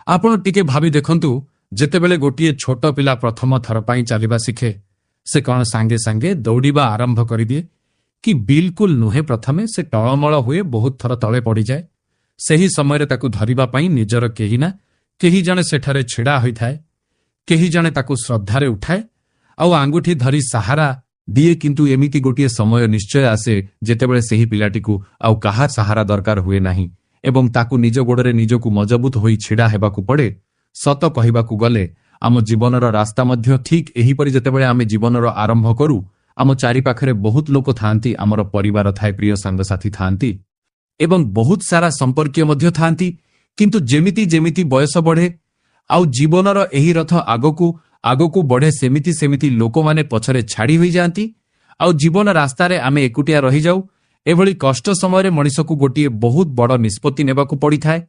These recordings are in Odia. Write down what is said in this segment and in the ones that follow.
ଆପଣ ଟିକେ ଭାବି ଦେଖନ୍ତୁ, ଯେତେବେଳେ ଗୋଟିଏ ଛୋଟ ପିଲା ପ୍ରଥମ ଥର ପାଇଁ ଚାଲିବା ଶିଖେ, ସେ କ'ଣ ସାଙ୍ଗେ ସାଙ୍ଗେ ଦୌଡ଼ିବା ଆରମ୍ଭ କରିଦିଏ କି ବିଲକୁଲ ନୁହେଁ? ପ୍ରଥମେ ସେ ଟଳମଳ ହୁଏ, ବହୁତ ଥର ତଳେ ପଡ଼ିଯାଏ। ସେହି ସମୟରେ ତାକୁ ଧରିବା ପାଇଁ ନିଜର କେହି ନା କେହି ଜଣେ ସେଠାରେ ଛିଡ଼ା ହୋଇଥାଏ। କେହି ଜଣେ ତାକୁ ଶ୍ରଦ୍ଧାରେ ଉଠାଏ ଆଉ ଆଙ୍ଗୁଠି ଧରି ସାହାରା ଦିଏ। କିନ୍ତୁ ଏମିତି ଗୋଟିଏ ସମୟ ନିଶ୍ଚୟ ଆସେ ଯେତେବେଳେ ସେହି ପିଲାଟିକୁ ଆଉ କାହା ସାହାରା ଦରକାର ହୁଏ ନାହିଁ ଏବଂ ତାକୁ ନିଜ ଗୋଡ଼ରେ ନିଜକୁ ମଜବୁତ ହୋଇ ଛିଡ଼ା ହେବାକୁ ପଡ଼େ। ସତ କହିବାକୁ ଗଲେ ଆମ ଜୀବନର ରାସ୍ତା ମଧ୍ୟ ଠିକ୍ ଏହିପରି। ଯେତେବେଳେ ଆମେ ଜୀବନର ଆରମ୍ଭ କରୁ, ଆମ ଚାରିପାଖରେ ବହୁତ ଲୋକ ଥାଆନ୍ତି, ଆମର ପରିବାର ଥାଏ, ପ୍ରିୟ ସାଙ୍ଗସାଥୀ ଥାଆନ୍ତି ଏବଂ ବହୁତ ସାରା ସମ୍ପର୍କୀୟ ମଧ୍ୟ ଥାଆନ୍ତି। କିନ୍ତୁ ଯେମିତି ଯେମିତି ବୟସ ବଢ଼େ ଆଉ ଜୀବନର ଏହି ରଥ ଆଗକୁ ଆଗକୁ ବଢ଼େ, ସେମିତି ସେମିତି ଲୋକମାନେ ପଛରେ ଛାଡ଼ି ହୋଇଯାଆନ୍ତି ଆଉ ଜୀବନ ରାସ୍ତାରେ ଆମେ ଏକୁଟିଆ ରହିଯାଉ। ଏଭଳି କଷ୍ଟ ସମୟରେ ମଣିଷକୁ ଗୋଟିଏ ବହୁତ ବଡ଼ ନିଷ୍ପତ୍ତି ନେବାକୁ ପଡ଼ିଥାଏ।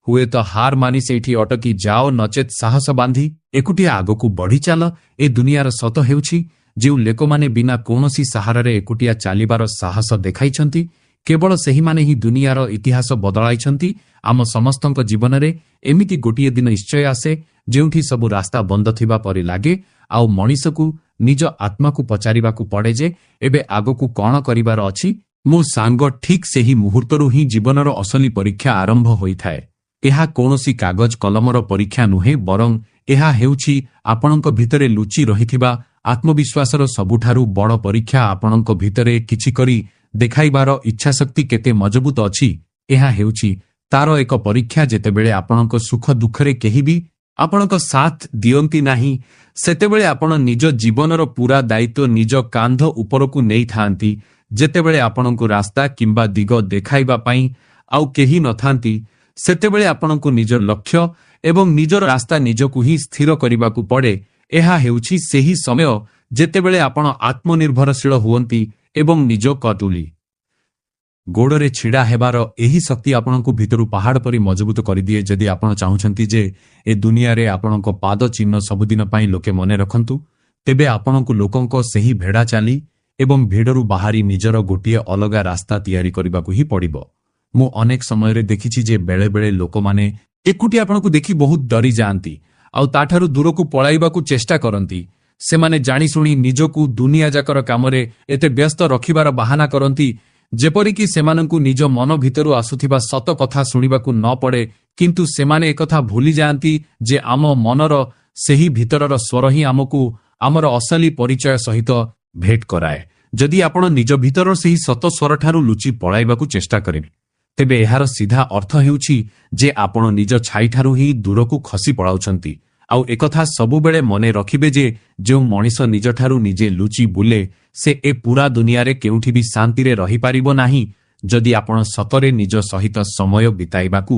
ହୁଏତ ହାର ମାନି ସେଇଠି ଅଟକି ଯାଅ, ନଚେତ୍ ସାହସ ବାନ୍ଧି ଏକୁଟିଆ ଆଗକୁ ବଢ଼ିଚାଲ। ଏ ଦୁନିଆର ସତ ହେଉଛି, ଯେଉଁ ଲୋକମାନେ ବିନା କୌଣସି ସାହାରାରେ ଏକୁଟିଆ ଚାଲିବାର ସାହସ ଦେଖାଇଛନ୍ତି, କେବଳ ସେହିମାନେ ହିଁ ଦୁନିଆର ଇତିହାସ ବଦଳାଇଛନ୍ତି। ଆମ ସମସ୍ତଙ୍କ ଜୀବନରେ ଏମିତି ଗୋଟିଏ ଦିନ ନିଶ୍ଚୟ ଆସେ ଯେଉଁଠି ସବୁ ରାସ୍ତା ବନ୍ଦ ଥିବା ପରି ଲାଗେ ଆଉ ମଣିଷକୁ ନିଜ ଆତ୍ମାକୁ ପଚାରିବାକୁ ପଡ଼େ ଯେ ଏବେ ଆଗକୁ କ'ଣ କରିବାର ଅଛି। ମୋ ସାଙ୍ଗ, ଠିକ୍ ସେହି ମୁହୂର୍ତ୍ତରୁ ହିଁ ଜୀବନର ଅସଲି ପରୀକ୍ଷା ଆରମ୍ଭ ହୋଇଥାଏ। ଏହା କୌଣସି କାଗଜ କଲମର ପରୀକ୍ଷା ନୁହେଁ, ବରଂ ଏହା ହେଉଛି ଆପଣଙ୍କ ଭିତରେ ଲୁଚି ରହିଥିବା ଆତ୍ମବିଶ୍ୱାସର ସବୁଠାରୁ ବଡ଼ ପରୀକ୍ଷା। ଆପଣଙ୍କ ଭିତରେ କିଛି କରି ଦେଖାଇବାର ଇଚ୍ଛାଶକ୍ତି କେତେ ମଜବୁତ ଅଛି, ଏହା ହେଉଛି ତାର ଏକ ପରୀକ୍ଷା। ଯେତେବେଳେ ଆପଣଙ୍କ ସୁଖ ଦୁଃଖରେ କେହି ବି ଆପଣଙ୍କ ସାଥ ଦିଅନ୍ତି ନାହିଁ, ସେତେବେଳେ ଆପଣ ନିଜ ଜୀବନର ପୂରା ଦାୟିତ୍ୱ ନିଜ କାନ୍ଧ ଉପରକୁ ନେଇଥାନ୍ତି। ଯେତେବେଳେ ଆପଣଙ୍କୁ ରାସ୍ତା କିମ୍ବା ଦିଗ ଦେଖାଇବା ପାଇଁ ଆଉ କେହି ନଥାନ୍ତି, ସେତେବେଳେ ଆପଣଙ୍କୁ ନିଜ ଲକ୍ଷ୍ୟ ଏବଂ ନିଜର ରାସ୍ତା ନିଜକୁ ହିଁ ସ୍ଥିର କରିବାକୁ ପଡ଼େ। ଏହା ହେଉଛି ସେହି ସମୟ ଯେତେବେଳେ ଆପଣ ଆତ୍ମନିର୍ଭରଶୀଳ ହୁଅନ୍ତି ଏବଂ ନିଜ କଟୁଲି ଗୋଡ଼ରେ ଛିଡ଼ା ହେବାର ଏହି ଶକ୍ତି ଆପଣଙ୍କୁ ଭିତରୁ ପାହାଡ଼ ପରି ମଜବୁତ କରିଦିଏ। ଯଦି ଆପଣ ଚାହୁଁଛନ୍ତି ଯେ ଏ ଦୁନିଆରେ ଆପଣଙ୍କ ପାଦ ଚିହ୍ନ ସବୁଦିନ ପାଇଁ ଲୋକେ ମନେ ରଖନ୍ତୁ, ତେବେ ଆପଣଙ୍କୁ ଲୋକଙ୍କ ସେହି ଭେଡ଼ା ଚାଲି ଏବଂ ଭିଡ଼ରୁ ବାହାରି ନିଜର ଗୋଟିଏ ଅଲଗା ରାସ୍ତା ତିଆରି କରିବାକୁ ହିଁ ପଡ଼ିବ। ମୁଁ ଅନେକ ସମୟରେ ଦେଖିଛି ଯେ ବେଳେବେଳେ ଲୋକମାନେ ଏକୁଟିଆ ଆପଣଙ୍କୁ ଦେଖି ବହୁତ ଡରି ଯାଆନ୍ତି ଆଉ ତାଠାରୁ ଦୂରକୁ ପଳାଇବାକୁ ଚେଷ୍ଟା କରନ୍ତି। ସେମାନେ ଜାଣିଶୁଣି ନିଜକୁ ଦୁନିଆ ଯାକର କାମରେ ଏତେ ବ୍ୟସ୍ତ ରଖିବାର ବାହାନା କରନ୍ତି ଯେପରିକି ସେମାନଙ୍କୁ ନିଜ ମନ ଭିତରୁ ଆସୁଥିବା ସତ କଥା ଶୁଣିବାକୁ ନ ପଡ଼େ। କିନ୍ତୁ ସେମାନେ ekଥା ଭୁଲି ଯାଆନ୍ତି ଯେ ଆମ ମନର ସେହି ଭିତରର ସ୍ୱର ହିଁ ଆମକୁ ଆମର ଅସଲି ପରିଚୟ ସହିତ ଭେଟ କରାଏ। ଯଦି ଆପଣ ନିଜ ଭିତରର ସେହି ସତ ସ୍ୱରଠାରୁ ଲୁଚି ପଳାଇବାକୁ ଚେଷ୍ଟା କରିବେ, ତେବେ ଏହାର ସିଧା ଅର୍ଥ ହେଉଛି ଯେ ଆପଣ ନିଜ ଛାଇଠାରୁ ହିଁ ଦୂରକୁ ଖସି ପଳାଉଛନ୍ତି। ଆଉ ekଥା ସବୁବେଳେ ମନେ ରଖିବେ ଯେ ଯେଉଁ ମଣିଷ ନିଜଠାରୁ ନିଜେ ଲୁଚି ବୁଲେ, ସେ ଏ ପୂରା ଦୁନିଆରେ କେଉଁଠି ବି ଶାନ୍ତିରେ ରହିପାରିବ ନାହିଁ। ଯଦି ଆପଣ ସତରେ ନିଜ ସହିତ ସମୟ ବିତାଇବାକୁ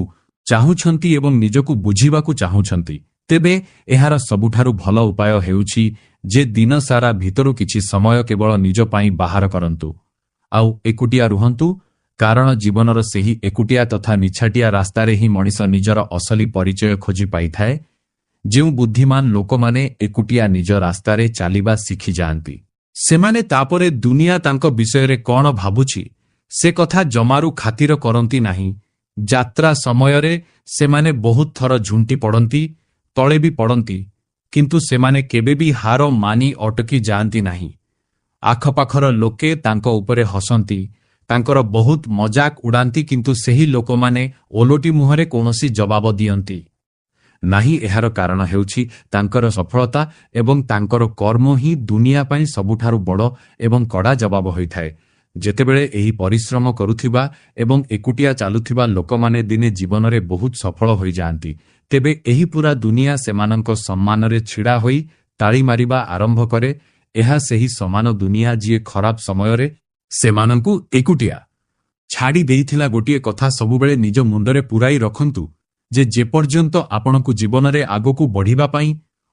ଚାହୁଁଛନ୍ତି ଏବଂ ନିଜକୁ ବୁଝିବାକୁ ଚାହୁଁଛନ୍ତି, ତେବେ ଏହାର ସବୁଠାରୁ ଭଲ ଉପାୟ ହେଉଛି ଯେ ଦିନ ସାରା ଭିତରୁ କିଛି ସମୟ କେବଳ ନିଜ ପାଇଁ ବାହାର କରନ୍ତୁ ଆଉ ଏକୁଟିଆ ରୁହନ୍ତୁ। କାରଣ ଜୀବନର ସେହି ଏକୁଟିଆ ତଥା ନିଛାଟିଆ ରାସ୍ତାରେ ହିଁ ମଣିଷ ନିଜର ଅସଲି ପରିଚୟ ଖୋଜି ପାଇଥାଏ। ଯେଉଁ ବୁଦ୍ଧିମାନ ଲୋକମାନେ ଏକୁଟିଆ ନିଜ ରାସ୍ତାରେ ଚାଲିବା ଶିଖିଯାଆନ୍ତି, ସେମାନେ ତାପରେ ଦୁନିଆ ତାଙ୍କ ବିଷୟରେ କ'ଣ ଭାବୁଛି ସେ କଥା ଜମାରୁ ଖାତିର କରନ୍ତି ନାହିଁ। ଯାତ୍ରା ସମୟରେ ସେମାନେ ବହୁତ ଥର ଝୁଣ୍ଟି ପଡ଼ନ୍ତି, ତଳେ ବି ପଡ଼ନ୍ତି, କିନ୍ତୁ ସେମାନେ କେବେ ବି ହାର ମାନି ଅଟକି ଯାଆନ୍ତି ନାହିଁ। ଆଖପାଖର ଲୋକେ ତାଙ୍କ ଉପରେ ହସନ୍ତି, ତାଙ୍କର ବହୁତ ମଜାକ ଉଡ଼ାନ୍ତି, କିନ୍ତୁ ସେହି ଲୋକମାନେ ଓଲଟି ମୁହଁରେ କୌଣସି ଜବାବ ଦିଅନ୍ତି ନାହିଁ। ଏହାର କାରଣ ହେଉଛି ତାଙ୍କର ସଫଳତା ଏବଂ ତାଙ୍କର କର୍ମ ହିଁ ଦୁନିଆ ପାଇଁ ସବୁଠାରୁ ବଡ଼ ଏବଂ କଡ଼ା ଜବାବ ହୋଇଥାଏ। ଯେତେବେଳେ ଏହି ପରିଶ୍ରମ କରୁଥିବା ଏବଂ ଏକୁଟିଆ ଚାଲୁଥିବା ଲୋକମାନେ ଦିନେ ଜୀବନରେ ବହୁତ ସଫଳ ହୋଇଯାଆନ୍ତି, ତେବେ ଏହି ପୂରା ଦୁନିଆ ସେମାନଙ୍କ ସମ୍ମାନରେ ଛିଡ଼ା ହୋଇ ତାଳି ମାରିବା ଆରମ୍ଭ କରେ। ଏହା ସେହି ସମାନ ଦୁନିଆ ଯିଏ ଖରାପ ସମୟରେ ସେମାନଙ୍କୁ ଏକୁଟିଆ ଛାଡ଼ି ଦେଇଥିଲା। ଗୋଟିଏ କଥା ସବୁବେଳେ ନିଜ ମୁଣ୍ଡରେ ପୂରାଇ ରଖନ୍ତୁ ଯେ ଯେପର୍ଯ୍ୟନ୍ତ ଆପଣଙ୍କୁ ଜୀବନରେ ଆଗକୁ ବଢ଼ିବା ପାଇଁ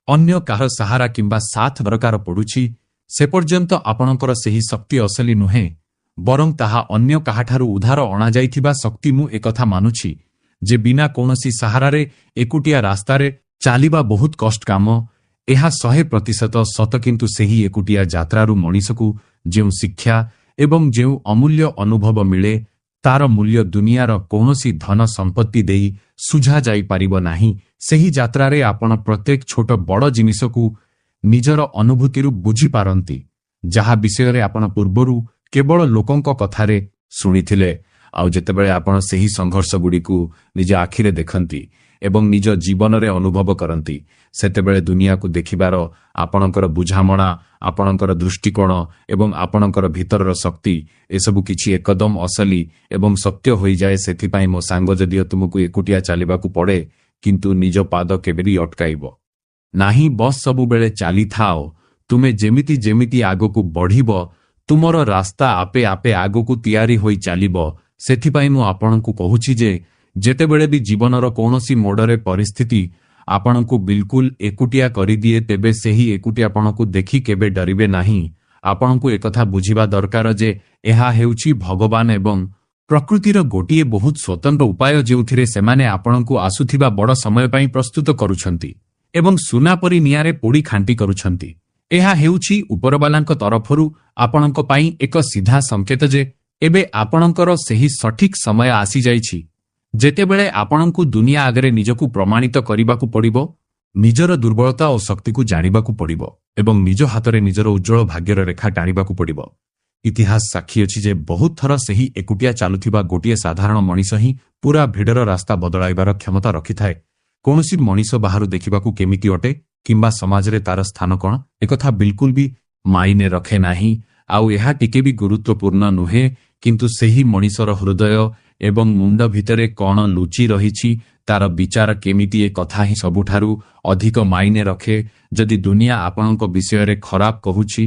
ଅନ୍ୟ କାହାର ସାହାରା କିମ୍ବା ସାଥ ଦରକାର ପଡ଼ୁଛି, ସେପର୍ଯ୍ୟନ୍ତ ଆପଣଙ୍କର ସେହି ଶକ୍ତି ଅସଲି ନୁହେଁ, ବରଂ ତାହା ଅନ୍ୟ କାହାଠାରୁ ଉଧାର ଅଣାଯାଇଥିବା ଶକ୍ତି। ମୁଁ ekଥା ମାନୁଛି ଯେ ବିନା କୌଣସି ସାହାରାରେ ଏକୁଟିଆ ରାସ୍ତାରେ ଚାଲିବା ବହୁତ କଷ୍ଟ କାମ। ଏହା 100% ସତ। କିନ୍ତୁ ସେହି ଏକୁଟିଆ ଯାତ୍ରାରୁ ମଣିଷକୁ ଯେଉଁ ଶିକ୍ଷା ଏବଂ ଯେଉଁ ଅମୂଲ୍ୟ ଅନୁଭବ ମିଳେ, ତାର ମୂଲ୍ୟ ଦୁନିଆର କୌଣସି ଧନ ସମ୍ପତ୍ତି ଦେଇ ସୁଝା ଯାଇପାରିବ ନାହିଁ। ସେହି ଯାତ୍ରାରେ ଆପଣ ପ୍ରତ୍ୟେକ ଛୋଟ ବଡ଼ ଜିନିଷକୁ ନିଜର ଅନୁଭୂତିରୁ ବୁଝିପାରନ୍ତି, ଯାହା ବିଷୟରେ ଆପଣ ପୂର୍ବରୁ କେବଳ ଲୋକଙ୍କ କଥାରେ ଶୁଣିଥିଲେ। ଆଉ ଯେତେବେଳେ ଆପଣ ସେହି ସଂଘର୍ଷଗୁଡ଼ିକୁ ନିଜ ଆଖିରେ ଦେଖନ୍ତି ଏବଂ ନିଜ ଜୀବନରେ ଅନୁଭବ କରନ୍ତି, ସେତେବେଳେ ଦୁନିଆକୁ ଦେଖିବାର ଆପଣଙ୍କର ବୁଝାମଣା, ଆପଣଙ୍କର ଦୃଷ୍ଟିକୋଣ ଏବଂ ଆପଣଙ୍କର ଭିତରର ଶକ୍ତି ଏସବୁ କିଛି ଏକଦମ ଅସଲି ଏବଂ ସତ୍ୟ ହୋଇଯାଏ। ସେଥିପାଇଁ ମୋ ସାଙ୍ଗ, ଯଦିଓ ତୁମକୁ ଏକୁଟିଆ ଚାଲିବାକୁ ପଡ଼େ, କିନ୍ତୁ ନିଜ ପାଦ କେବେ ବି ଅଟକାଇବ ନାହିଁ। ବସ୍ ସବୁବେଳେ ଚାଲିଥାଅ। ତୁମେ ଯେମିତି ଯେମିତି ଆଗକୁ ବଢ଼ିବ, ତୁମର ରାସ୍ତା ଆପେ ଆପେ ଆଗକୁ ତିଆରି ହୋଇ ଚାଲିବ। ସେଥିପାଇଁ ମୁଁ ଆପଣଙ୍କୁ କହୁଛି ଯେ ଯେତେବେଳେ ବି ଜୀବନର କୌଣସି ମୋଡ଼ରେ ପରିସ୍ଥିତି ଆପଣଙ୍କୁ ବିଲକୁଲ ଏକୁଟିଆ କରିଦିଏ, ତେବେ ସେହି ଏକୁଟିଆପଣକୁ ଦେଖି କେବେ ଡରିବେ ନାହିଁ। ଆପଣଙ୍କୁ ଏକଥା ବୁଝିବା ଦରକାର ଯେ ଏହା ହେଉଛି ଭଗବାନ ଏବଂ ପ୍ରକୃତିର ଗୋଟିଏ ବହୁତ ସ୍ୱତନ୍ତ୍ର ଉପାୟ, ଯେଉଁଥିରେ ସେମାନେ ଆପଣଙ୍କୁ ଆସୁଥିବା ବଡ଼ ସମୟ ପାଇଁ ପ୍ରସ୍ତୁତ କରୁଛନ୍ତି ଏବଂ ସୁନା ପରି ନିଆଁରେ ପୋଡ଼ି ଖାଣ୍ଟି କରୁଛନ୍ତି। ଏହା ହେଉଛି ଉପରବାଲାଙ୍କ ତରଫରୁ ଆପଣଙ୍କ ପାଇଁ ଏକ ସିଧା ସଂକେତ ଯେ ଏବେ ଆପଣଙ୍କର ସେହି ସଠିକ୍ ସମୟ ଆସିଯାଇଛି, ଯେତେବେଳେ ଆପଣଙ୍କୁ ଦୁନିଆ ଆଗରେ ନିଜକୁ ପ୍ରମାଣିତ କରିବାକୁ ପଡ଼ିବ, ନିଜର ଦୁର୍ବଳତା ଓ ଶକ୍ତିକୁ ଜାଣିବାକୁ ପଡ଼ିବ ଏବଂ ନିଜ ହାତରେ ନିଜର ଉଜ୍ଜଳ ଭାଗ୍ୟର ରେଖା ଟାଣିବାକୁ ପଡ଼ିବ। ଇତିହାସ ସାକ୍ଷୀ ଅଛି ଯେ ବହୁତ ଥର ସେହି ଏକୁଟିଆ ଚାଲୁଥିବା ଗୋଟିଏ ସାଧାରଣ ମଣିଷ ହିଁ ପୁରା ଭିଡ଼ର ରାସ୍ତା ବଦଳାଇବାର କ୍ଷମତା ରଖିଥାଏ। କୌଣସି ମଣିଷ ବାହାରୁ ଦେଖିବାକୁ କେମିତି ଅଟେ କିମ୍ବା ସମାଜରେ ତାର ସ୍ଥାନ କ'ଣ, ଏକଥା ବିଲକୁଲ ବି ମାଇନେ ରଖେ ନାହିଁ। ଆଉ ଏହା ଟିକେ ବି ଗୁରୁତ୍ୱପୂର୍ଣ୍ଣ ନୁହେଁ। କିନ୍ତୁ ସେହି ମଣିଷର ହୃଦୟ ଏବଂ ମୁଣ୍ଡ ଭିତରେ କ'ଣ ଲୁଚି ରହିଛି, ତାର ବିଚାର କେମିତି, ଏ କଥା ହିଁ ସବୁଠାରୁ ଅଧିକ ମାଇନେ ରଖେ। ଯଦି ଦୁନିଆ ଆପଣଙ୍କ ବିଷୟରେ ଖରାପ କହୁଛି,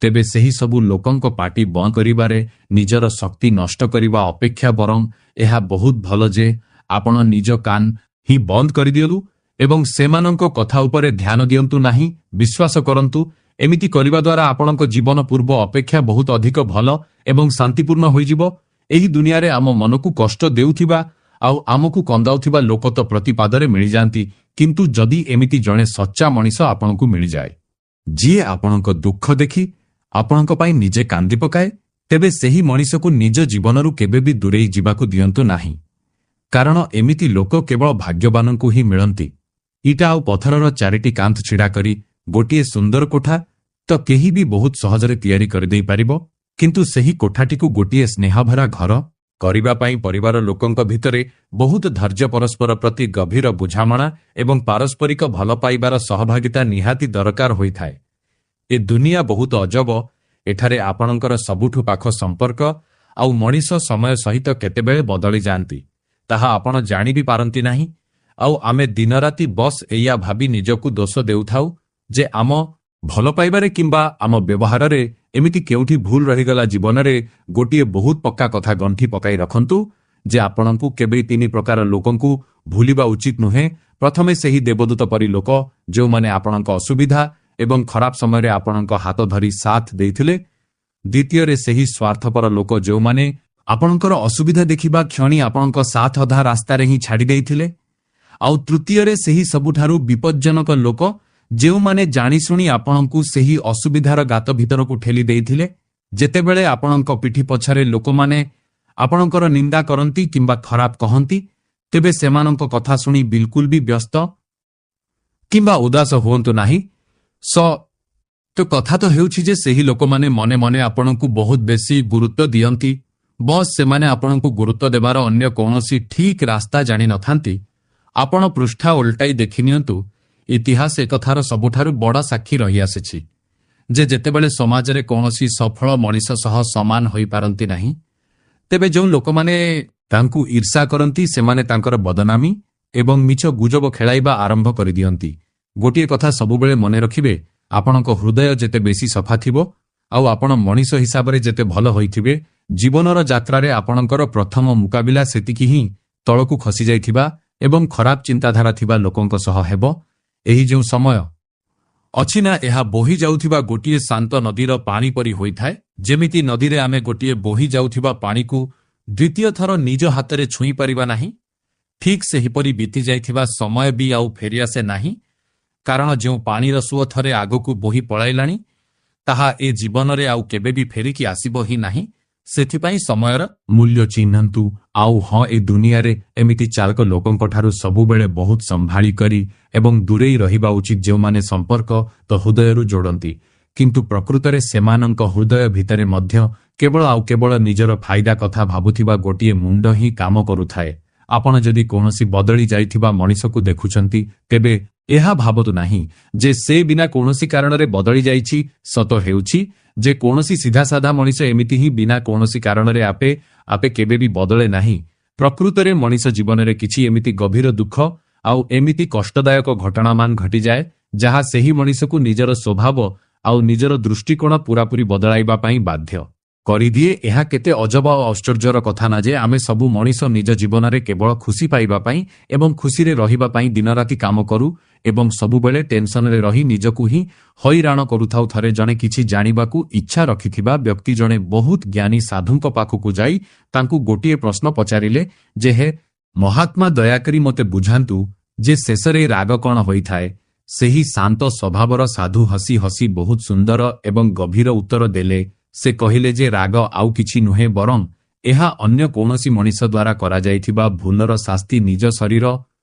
ତେବେ ସେହି ସବୁ ଲୋକଙ୍କ ପାଟି ବନ୍ଦ କରିବାରେ ନିଜର ଶକ୍ତି ନଷ୍ଟ କରିବା ଅପେକ୍ଷା ବରଂ ଏହା ବହୁତ ଭଲ ଯେ ଆପଣ ନିଜ କାନ ହିଁ ବନ୍ଦ କରିଦିଅନ୍ତୁ ଏବଂ ସେମାନଙ୍କ କଥା ଉପରେ ଧ୍ୟାନ ଦିଅନ୍ତୁ ନାହିଁ। ବିଶ୍ୱାସ କରନ୍ତୁ, ଏମିତି କରିବା ଦ୍ୱାରା ଆପଣଙ୍କ ଜୀବନ ପୂର୍ବ ଅପେକ୍ଷା ବହୁତ ଅଧିକ ଭଲ ଏବଂ ଶାନ୍ତିପୂର୍ଣ୍ଣ ହୋଇଯିବ। ଏହି ଦୁନିଆରେ ଆମ ମନକୁ କଷ୍ଟ ଦେଉଥିବା ଆଉ ଆମକୁ କନ୍ଦାଉଥିବା ଲୋକ ତ ପ୍ରତିପାଦରେ ମିଳିଯାନ୍ତି, କିନ୍ତୁ ଯଦି ଏମିତି ଜଣେ ସଚ୍ଚା ମଣିଷ ଆପଣଙ୍କୁ ମିଳିଯାଏ, ଯିଏ ଆପଣଙ୍କ ଦୁଃଖ ଦେଖି ଆପଣଙ୍କ ପାଇଁ ନିଜେ କାନ୍ଦି ପକାଏ, ତେବେ ସେହି ମଣିଷକୁ ନିଜ ଜୀବନରୁ କେବେ ବି ଦୂରେଇ ଯିବାକୁ ଦିଅନ୍ତୁ ନାହିଁ। କାରଣ ଏମିତି ଲୋକ କେବଳ ଭାଗ୍ୟବାନଙ୍କୁ ହିଁ ମିଳନ୍ତି। ଇଟା ଆଉ ପଥରର ଚାରିଟି କାନ୍ଥ ଛିଡ଼ା କରି ଗୋଟିଏ ସୁନ୍ଦର କୋଠା ତ କେହି ବି ବହୁତ ସହଜରେ ତିଆରି କରିଦେଇପାରିବ, କିନ୍ତୁ ସେହି କୋଠାଟିକୁ ଗୋଟିଏ ସ୍ନେହଭରା ଘର କରିବା ପାଇଁ ପରିବାର ଲୋକଙ୍କ ଭିତରେ ବହୁତ ଧୈର୍ଯ୍ୟ, ପରସ୍ପର ପ୍ରତି ଗଭୀର ବୁଝାମଣା ଏବଂ ପାରସ୍ପରିକ ଭଲ ପାଇବାର ସହଭାଗିତା ନିହାତି ଦରକାର ହୋଇଥାଏ। ଏ ଦୁନିଆ ବହୁତ ଅଜବ। ଏଠାରେ ଆପଣଙ୍କର ସବୁଠୁ ପାଖ ସମ୍ପର୍କ ଆଉ ମଣିଷ ସମୟ ସହିତ କେତେବେଳେ ବଦଳି ଯାଆନ୍ତି, ତାହା ଆପଣ ଜାଣି ବି ପାରନ୍ତି ନାହିଁ। ଆଉ ଆମେ ଦିନରାତି ବସ୍ ଏଇଆ ଭାବି ନିଜକୁ ଦୋଷ ଦେଉଥାଉ ଯେ ଆମ ଭଲ ପାଇବାରେ କିମ୍ବା ଆମ ବ୍ୟବହାରରେ ଏମିତି କେଉଁଠି ଭୁଲ ରହିଗଲା। ଜୀବନରେ ଗୋଟିଏ ବହୁତ ପକ୍କା କଥା ଗଣ୍ଠି ପକାଇ ରଖନ୍ତୁ ଯେ ଆପଣଙ୍କୁ କେବେ ତିନି ପ୍ରକାର ଲୋକଙ୍କୁ ଭୁଲିବା ଉଚିତ ନୁହେଁ। ପ୍ରଥମେ ସେହି ଦେବଦୂତ ପରି ଲୋକ ଯେଉଁମାନେ ଆପଣଙ୍କ ଅସୁବିଧା ଏବଂ ଖରାପ ସମୟରେ ଆପଣଙ୍କ ହାତ ଧରି ସାଥ ଦେଇଥିଲେ। ଦ୍ୱିତୀୟରେ ସେହି ସ୍ୱାର୍ଥପର ଲୋକ ଯେଉଁମାନେ ଆପଣଙ୍କର ଅସୁବିଧା ଦେଖିବା କ୍ଷଣି ଆପଣଙ୍କ ସାଥ ଅଧା ରାସ୍ତାରେ ହିଁ ଛାଡ଼ି ଦେଇଥିଲେ। ଆଉ ତୃତୀୟରେ ସେହି ସବୁଠାରୁ ବିପଜ୍ଜନକ ଲୋକ ଯେଉଁମାନେ ଜାଣିଶୁଣି ଆପଣଙ୍କୁ ସେହି ଅସୁବିଧାର ଗାତ ଭିତରକୁ ଠେଲି ଦେଇଥିଲେ। ଯେତେବେଳେ ଆପଣଙ୍କ ପିଠି ପଛରେ ଲୋକମାନେ ଆପଣଙ୍କର ନିନ୍ଦା କରନ୍ତି କିମ୍ବା ଖରାପ କହନ୍ତି, ତେବେ ସେମାନଙ୍କ କଥା ଶୁଣି ବିଲକୁଲ ବି ବ୍ୟସ୍ତ କିମ୍ବା ଉଦାସ ହୁଅନ୍ତୁ ନାହିଁ। ତ କଥା ତ ହେଉଛି ଯେ ସେହି ଲୋକମାନେ ମନେ ମନେ ଆପଣଙ୍କୁ ବହୁତ ବେଶୀ ଗୁରୁତ୍ୱ ଦିଅନ୍ତି। ବସ୍ ସେମାନେ ଆପଣଙ୍କୁ ଗୁରୁତ୍ୱ ଦେବାର ଅନ୍ୟ କୌଣସି ଠିକ୍ ରାସ୍ତା ଜାଣିନଥାନ୍ତି। ଆପଣ ପୃଷ୍ଠା ଓଲଟାଇ ଦେଖିନିଅନ୍ତୁ। ଇତିହାସ ଏକଥାର ସବୁଠାରୁ ବଡ଼ ସାକ୍ଷୀ ରହିଆସିଛି ଯେ ଯେତେବେଳେ ସମାଜରେ କୌଣସି ସଫଳ ମଣିଷ ସହ ସମାନ ହୋଇପାରନ୍ତି ନାହିଁ, ତେବେ ଯେଉଁ ଲୋକମାନେ ତାଙ୍କୁ ଈର୍ଷା କରନ୍ତି ସେମାନେ ତାଙ୍କର ବଦନାମୀ ଏବଂ ମିଛ ଗୁଜବ ଖେଳାଇବା ଆରମ୍ଭ କରିଦିଅନ୍ତି। ଗୋଟିଏ କଥା ସବୁବେଳେ ମନେ ରଖିବେ, ଆପଣଙ୍କ ହୃଦୟ ଯେତେ ବେଶୀ ସଫା ଥିବ ଆଉ ଆପଣ ମଣିଷ ହିସାବରେ ଯେତେ ଭଲ ହୋଇଥିବେ, ଜୀବନର ଯାତ୍ରାରେ ଆପଣଙ୍କର ପ୍ରଥମ ମୁକାବିଲା ସେତିକି ହିଁ ତଳକୁ ଖସିଯାଇଥିବା ଏବଂ ଖରାପ ଚିନ୍ତାଧାରା ଥିବା ଲୋକଙ୍କ ସହ ହେବ। ଏହି ଯେଉଁ ସମୟ ଅଛି ନା, ଏହା ବୋହି ଯାଉଥିବା ଗୋଟିଏ ଶାନ୍ତ ନଦୀର ପାଣି ପରି ହୋଇଥାଏ। ଯେମିତି ନଦୀରେ ଆମେ ଗୋଟିଏ ବୋହି ଯାଉଥିବା ପାଣିକୁ ଦ୍ୱିତୀୟ ଥର ନିଜ ହାତରେ ଛୁଇଁ ପାରିବା ନାହିଁ, ଠିକ୍ ସେହିପରି ବିତି ଯାଇଥିବା ସମୟ ବି ଆଉ ଫେରିଆସେ ନାହିଁ। କାରଣ ଯେଉଁ ପାଣିର ସୁଅ ଥରେ ଆଗକୁ ବୋହି ପଳାଇଲାଣି, ତାହା ଏ ଜୀବନରେ ଆଉ କେବେ ବି ଫେରିକି ଆସିବ ହିଁ ନାହିଁ। ସେଥିପାଇଁ ସମୟର ମୂଲ୍ୟ ଚିହ୍ନନ୍ତୁ। ଆଉ ହଁ, ଏ ଦୁନିଆରେ ଏମିତି ଚାଳକ ଲୋକଙ୍କ ଠାରୁ ସବୁବେଳେ ବହୁତ ସମ୍ଭାଳି କରି ଏବଂ ଦୂରେଇ ରହିବା ଉଚିତ ଯେଉଁମାନେ ସମ୍ପର୍କ ତ ହୃଦୟରୁ ଯୋଡ଼ନ୍ତି, କିନ୍ତୁ ପ୍ରକୃତରେ ସେମାନଙ୍କ ହୃଦୟ ଭିତରେ ମଧ୍ୟ କେବଳ ଆଉ କେବଳ ନିଜର ଫାଇଦା କଥା ଭାବୁଥିବା ଗୋଟିଏ ମୁଣ୍ଡ ହିଁ କାମ କରୁଥାଏ। ଆପଣ ଯଦି କୌଣସି ବଦଳି ଯାଇଥିବା ମଣିଷକୁ ଦେଖୁଛନ୍ତି, ତେବେ ଏହା ଭାବନ୍ତୁ ନାହିଁ ଯେ ସେ ବିନା କୌଣସି କାରଣରେ ବଦଳି ଯାଇଛି। ସତ ହେଉଛି ଯେ କୌଣସି ସିଧାସାଧା ମଣିଷ ଏମିତି ହିଁ ବିନା କୌଣସି କାରଣରେ ଆପେ ଆପେ କେବେ ବି ବଦଳେ ନାହିଁ। ପ୍ରକୃତରେ ମଣିଷ ଜୀବନରେ କିଛି ଏମିତି ଗଭୀର ଦୁଃଖ ଆଉ ଏମିତି କଷ୍ଟଦାୟକ ଘଟଣାମାନ ଘଟିଯାଏ ଯାହା ସେହି ମଣିଷକୁ ନିଜର ସ୍ୱଭାବ ଆଉ ନିଜର ଦୃଷ୍ଟିକୋଣ ପୂରାପୂରି ବଦଳାଇବା ପାଇଁ ବାଧ୍ୟ କରିଦିଏ। ଏହା କେତେ ଅଜବ ଓ ଆଶ୍ଚର୍ଯ୍ୟର କଥା ନା ଯେ ଆମେ ସବୁ ମଣିଷ ନିଜ ଜୀବନରେ କେବଳ ଖୁସି ପାଇବା ପାଇଁ ଏବଂ ଖୁସିରେ ରହିବା ପାଇଁ ଦିନରାତି କାମ କରୁ ଏବଂ ସବୁବେଳେ ଟେନସନରେ ରହି ନିଜକୁ ହିଁ ହଇରାଣ କରୁଥାଉ। ଥରେ ଜଣେ କିଛି ଜାଣିବାକୁ ଇଚ୍ଛା ରଖିଥିବା ବ୍ୟକ୍ତି ଜଣେ ବହୁତ ଜ୍ଞାନୀ ସାଧୁଙ୍କ ପାଖକୁ ଯାଇ ତାଙ୍କୁ ଗୋଟିଏ ପ୍ରଶ୍ନ ପଚାରିଲେ ଯେ, ହେ ମହାତ୍ମା, ଦୟାକରି ମୋତେ ବୁଝାନ୍ତୁ ଯେ ଶେଷରେ ରାଗ କ'ଣ ହୋଇଥାଏ। ସେହି ଶାନ୍ତ ସ୍ୱଭାବର ସାଧୁ ହସି ହସି ବହୁତ ସୁନ୍ଦର ଏବଂ ଗଭୀର ଉତ୍ତର ଦେଲେ। ସେ କହିଲେ ଯେ ରାଗ ଆଉ କିଛି ନୁହେଁ, ବରଂ ଏହା ଅନ୍ୟ କୌଣସି ମଣିଷ ଦ୍ୱାରା କରାଯାଇଥିବା ଭୁଲର ଶାସ୍ତି ନିଜ ଶରୀର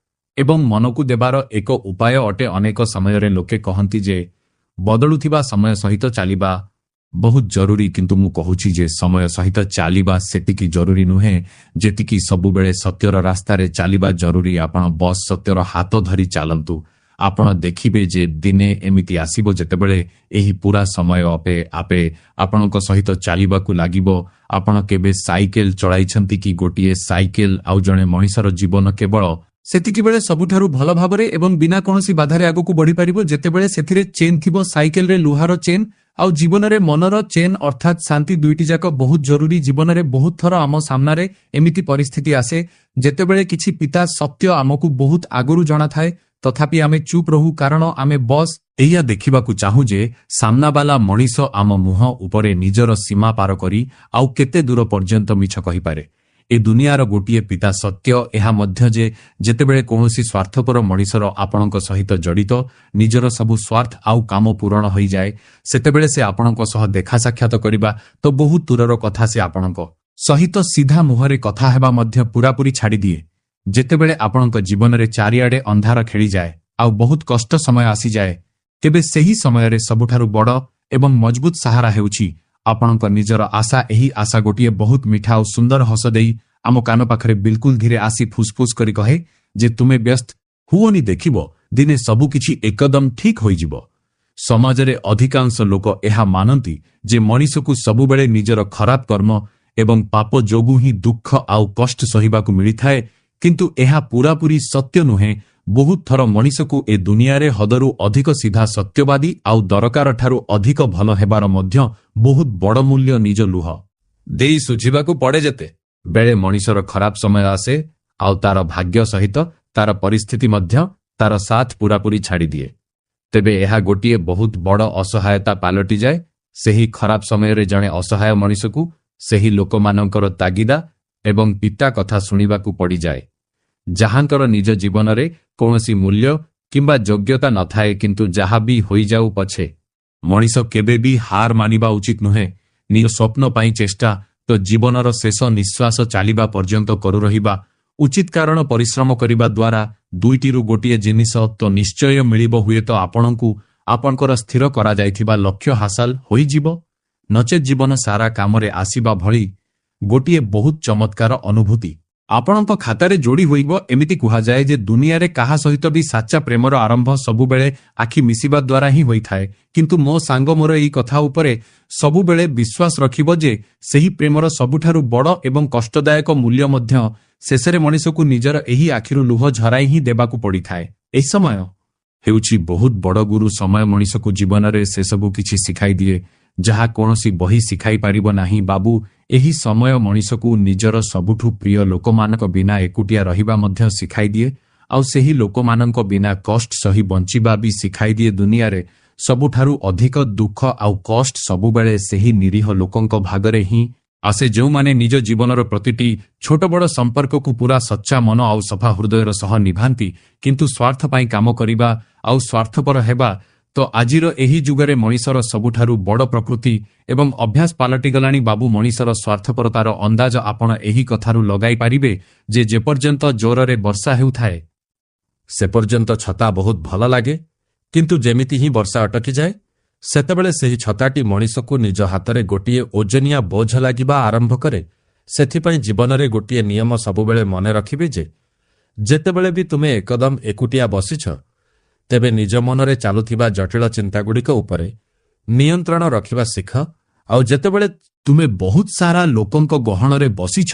ଏବଂ ମନକୁ ଦେବାର ଏକ ଉପାୟ ଅଟେ। ଅନେକ ସମୟରେ ଲୋକେ କହନ୍ତି ଯେ ବଦଳୁଥିବା ସମୟ ସହିତ ଚାଲିବା ବହୁତ ଜରୁରୀ, କିନ୍ତୁ ମୁଁ କହୁଛି ଯେ ସମୟ ସହିତ ଚାଲିବା ସେତିକି ଜରୁରୀ ନୁହେଁ ଯେତିକି ସବୁବେଳେ ସତ୍ୟର ରାସ୍ତାରେ ଚାଲିବା ଜରୁରୀ। ଆପଣ ବସ୍ ସତ୍ୟର ହାତ ଧରି ଚାଲନ୍ତୁ। ଆପଣ ଦେଖିବେ ଯେ ଦିନେ ଏମିତି ଆସିବ ଯେତେବେଳେ ଏହି ପୁରା ସମୟ ଆପେ ଆପଣଙ୍କ ସହିତ ଚାଲିବାକୁ ଲାଗିବ। ଆପଣ କେବେ ସାଇକେଲ ଚଳାଇଛନ୍ତି କି? ଗୋଟିଏ ସାଇକେଲ ଆଉ ଜଣେ ମଣିଷର ଜୀବନ କେବଳ ସେତିକିବେଳେ ସବୁଠାରୁ ଭଲ ଭାବରେ ଏବଂ ବିନା କୌଣସି ବାଧାରେ ଆଗକୁ ବଢ଼ିପାରିବ ଯେତେବେଳେ ସେଥିରେ ଚେନ୍ ଥିବ। ସାଇକେଲରେ ଲୁହାର ଚେନ୍ ଆଉ ଜୀବନରେ ମନର ଚେନ୍ ଅର୍ଥାତ୍ ଶାନ୍ତି, ଦୁଇଟି ଯାକ ବହୁତ ଜରୁରୀ। ଜୀବନରେ ବହୁତ ଥର ଆମ ସାମ୍ନାରେ ଏମିତି ପରିସ୍ଥିତି ଆସେ ଯେତେବେଳେ କିଛି ପିତା ସତ୍ୟ ଆମକୁ ବହୁତ ଆଗରୁ ଜଣାଥାଏ, ତଥାପି ଆମେ ଚୁପ୍ ରହୁ କାରଣ ଆମେ ବସ୍ ଏଇଆ ଦେଖିବାକୁ ଚାହୁଁ ଯେ ସାମ୍ନାବାଲା ମଣିଷ ଆମ ମୁହଁ ଉପରେ ନିଜର ସୀମା ପାର କରି ଆଉ କେତେ ଦୂର ପର୍ଯ୍ୟନ୍ତ ମିଛ କହିପାରେ। ଏ ଦୁନିଆର ଗୋଟିଏ ପିତା ସତ୍ୟ ଏହା ମଧ୍ୟ ଯେ ଯେତେବେଳେ କୌଣସି ସ୍ୱାର୍ଥପର ମଣିଷର ଆପଣଙ୍କ ସହିତ ଜଡ଼ିତ ନିଜର ସବୁ ସ୍ୱାର୍ଥ ଆଉ କାମ ପୂରଣ ହୋଇଯାଏ, ସେତେବେଳେ ସେ ଆପଣଙ୍କ ସହ ଦେଖା ସାକ୍ଷାତ କରିବା ତ ବହୁତ ଦୂରର କଥା, ସେ ଆପଣଙ୍କ ସହିତ ସିଧା ମୁହଁରେ କଥା ହେବା ମଧ୍ୟ ପୂରାପୂରି ଛାଡ଼ିଦିଏ। ଯେତେବେଳେ ଆପଣଙ୍କ ଜୀବନରେ ଚାରିଆଡ଼େ ଅନ୍ଧାର ଖେଳିଯାଏ ଆଉ ବହୁତ କଷ୍ଟ ସମୟ ଆସିଯାଏ, ତେବେ ସେହି ସମୟରେ ସବୁଠାରୁ ବଡ଼ ଏବଂ ମଜବୁତ ସାହାରା ହେଉଛି ଆପଣଙ୍କ ନିଜର ଆଶା। ଏହି ଆଶା ଗୋଟିଏ ବହୁତ ମିଠା ଆଉ ସୁନ୍ଦର ହସ ଦେଇ ଆମ କାନ ପାଖରେ ବିଲକୁଲ ଧୀରେ ଆସି ଫୁସଫୁସ କରି କହେ ଯେ ତୁମେ ବ୍ୟସ୍ତ ହୁଅନି, ଦେଖିବ ଦିନେ ସବୁକିଛି ଏକଦମ ଠିକ୍ ହୋଇଯିବ। ସମାଜରେ ଅଧିକାଂଶ ଲୋକ ଏହା ମାନନ୍ତି ଯେ ମଣିଷକୁ ସବୁବେଳେ ନିଜର ଖରାପ କର୍ମ ଏବଂ ପାପ ଯୋଗୁଁ ହିଁ ଦୁଃଖ ଆଉ କଷ୍ଟ ସହିବାକୁ ମିଳିଥାଏ, କିନ୍ତୁ ଏହା ପୂରାପୂରି ସତ୍ୟ ନୁହେଁ। ବହୁତ ଥର ମଣିଷକୁ ଏ ଦୁନିଆରେ ହଦରୁ ଅଧିକ ସିଧା, ସତ୍ୟବାଦୀ ଆଉ ଦରକାରଠାରୁ ଅଧିକ ଭଲ ହେବାର ମଧ୍ୟ ବହୁତ ବଡ଼ ମୂଲ୍ୟ ନିଜ ଲୁହ ଦେଇ ଶୁଝିବାକୁ ପଡ଼େ। ଯେତେ ବେଳେ ମଣିଷର ଖରାପ ସମୟ ଆସେ ଆଉ ତାର ଭାଗ୍ୟ ସହିତ ତାର ପରିସ୍ଥିତି ମଧ୍ୟ ତାର ସାଥ ପୂରାପୂରି ଛାଡ଼ିଦିଏ, ତେବେ ଏହା ଗୋଟିଏ ବହୁତ ବଡ଼ ଅସହାୟତା ପାଲଟିଯାଏ। ସେହି ଖରାପ ସମୟରେ ଜଣେ ଅସହାୟ ମଣିଷକୁ ସେହି ଲୋକମାନଙ୍କର ତାଗିଦା ଏବଂ ପିତା କଥା ଶୁଣିବାକୁ ପଡ଼ିଯାଏ ଯାହାଙ୍କର ନିଜ ଜୀବନରେ କୌଣସି ମୂଲ୍ୟ କିମ୍ବା ଯୋଗ୍ୟତା ନଥାଏ। କିନ୍ତୁ ଯାହା ବି ହୋଇଯାଉ ପଛେ ମଣିଷ କେବେ ବି ହାର ମାନିବା ଉଚିତ ନୁହେଁ। ନିଜ ସ୍ୱପ୍ନ ପାଇଁ ଚେଷ୍ଟା ତ ଜୀବନର ଶେଷ ନିଶ୍ୱାସ ଚାଲିବା ପର୍ଯ୍ୟନ୍ତ କରୁ ରହିବା ଉଚିତ, କାରଣ ପରିଶ୍ରମ କରିବା ଦ୍ୱାରା ଦୁଇଟିରୁ ଗୋଟିଏ ଜିନିଷ ତ ନିଶ୍ଚୟ ମିଳିବ। ହୁଏତ ଆପଣଙ୍କୁ ଆପଣଙ୍କର ସ୍ଥିର କରାଯାଇଥିବା ଲକ୍ଷ୍ୟ ହାସଲ ହୋଇଯିବ, ନଚେତ୍ ଜୀବନ ସାରା କାମରେ ଆସିବା ଭଳି ଗୋଟିଏ ବହୁତ ଚମତ୍କାର ଅନୁଭୂତି ଆପଣଙ୍କ ଖାତାରେ ଯୋଡ଼ି ହୋଇବ। ଏମିତି କୁହାଯାଏ ଯେ ଦୁନିଆରେ କାହା ସହିତ ବି ସାଚା ପ୍ରେମର ଆରମ୍ଭ ସବୁବେଳେ ଆଖି ମିଶିବା ଦ୍ୱାରା ହିଁ ହୋଇଥାଏ, କିନ୍ତୁ ମୋ ସାଙ୍ଗ ମୋର ଏହି କଥା ଉପରେ ସବୁବେଳେ ବିଶ୍ୱାସ ରଖିବ ଯେ ସେହି ପ୍ରେମର ସବୁଠାରୁ ବଡ଼ ଏବଂ କଷ୍ଟଦାୟକ ମୂଲ୍ୟ ମଧ୍ୟ ଶେଷରେ ମଣିଷକୁ ନିଜର ଏହି ଆଖିରୁ ଲୁହ ଝରାଇ ହିଁ ଦେବାକୁ ପଡ଼ିଥାଏ। ଏହି ସମୟ ହେଉଛି ବହୁତ ବଡ଼ ଗୁରୁ ସମୟ। ମଣିଷକୁ ଜୀବନରେ ସେସବୁ କିଛି ଶିଖାଇ ଦିଏ ଯାହା କୌଣସି ବହି ଶିଖାଇ ପାରିବ ନାହିଁ। ବାବୁ, ଏହି ସମୟ ମଣିଷକୁ ନିଜର ସବୁଠୁ ପ୍ରିୟ ଲୋକମାନଙ୍କ ବିନା ଏକୁଟିଆ ରହିବା ମଧ୍ୟ ଶିଖାଇ ଦିଏ ଆଉ ସେହି ଲୋକମାନଙ୍କ ବିନା କଷ୍ଟ ସହି ବଞ୍ଚିବା ବି ଶିଖାଇ ଦିଏ। ଦୁନିଆରେ ସବୁଠାରୁ ଅଧିକ ଦୁଃଖ ଆଉ କଷ୍ଟ ସବୁବେଳେ ସେହି ନିରୀହ ଲୋକଙ୍କ ଭାଗରେ ହିଁ ଆସେ ଯେଉଁମାନେ ନିଜ ଜୀବନର ପ୍ରତିଟି ଛୋଟ ବଡ଼ ସମ୍ପର୍କକୁ ପୁରା ସଚ୍ଚା ମନ ଆଉ ସଫା ହୃଦୟର ସହ ନିଭାନ୍ତି, କିନ୍ତୁ ସ୍ୱାର୍ଥ ପାଇଁ କାମ କରିବା ଆଉ ସ୍ୱାର୍ଥପର ହେବା ତ ଆଜିର ଏହି ଯୁଗରେ ମଣିଷର ସବୁଠାରୁ ବଡ଼ ପ୍ରକୃତି ଏବଂ ଅଭ୍ୟାସ ପାଲଟିଗଲାଣି ବାବୁ ମଣିଷର ସ୍ୱାର୍ଥପରତାର ଅନ୍ଦାଜ ଆପଣ ଏହି କଥାରୁ ଲଗାଇ ପାରିବେ ଯେ ଯେପର୍ଯ୍ୟନ୍ତ ଜୋରରେ ବର୍ଷା ହେଉଥାଏ ସେ ପର୍ଯ୍ୟନ୍ତ ଛତା ବହୁତ ଭଲ ଲାଗେ, କିନ୍ତୁ ଯେମିତି ହିଁ ବର୍ଷା ଅଟକିଯାଏ ସେତେବେଳେ ସେହି ଛତାଟି ମଣିଷକୁ ନିଜ ହାତରେ ଗୋଟିଏ ଓଜନିଆ ବୋଝ ଲାଗିବା ଆରମ୍ଭ କରେ। ସେଥିପାଇଁ ଜୀବନରେ ଗୋଟିଏ ନିୟମ ସବୁବେଳେ ମନେ ରଖିବେ ଯେ ଯେତେବେଳେ ବି ତୁମେ ଏକଦମ ଏକୁଟିଆ ବସିଛ ତେବେ ନିଜ ମନରେ ଚାଲୁଥିବା ଜଟିଳ ଚିନ୍ତାଗୁଡ଼ିକ ଉପରେ ନିୟନ୍ତ୍ରଣ ରଖିବା ଶିଖ। ଆଉ ଯେତେବେଳେ ତୁମେ ବହୁତ ସାରା ଲୋକଙ୍କ ଗହଣରେ ବସିଛ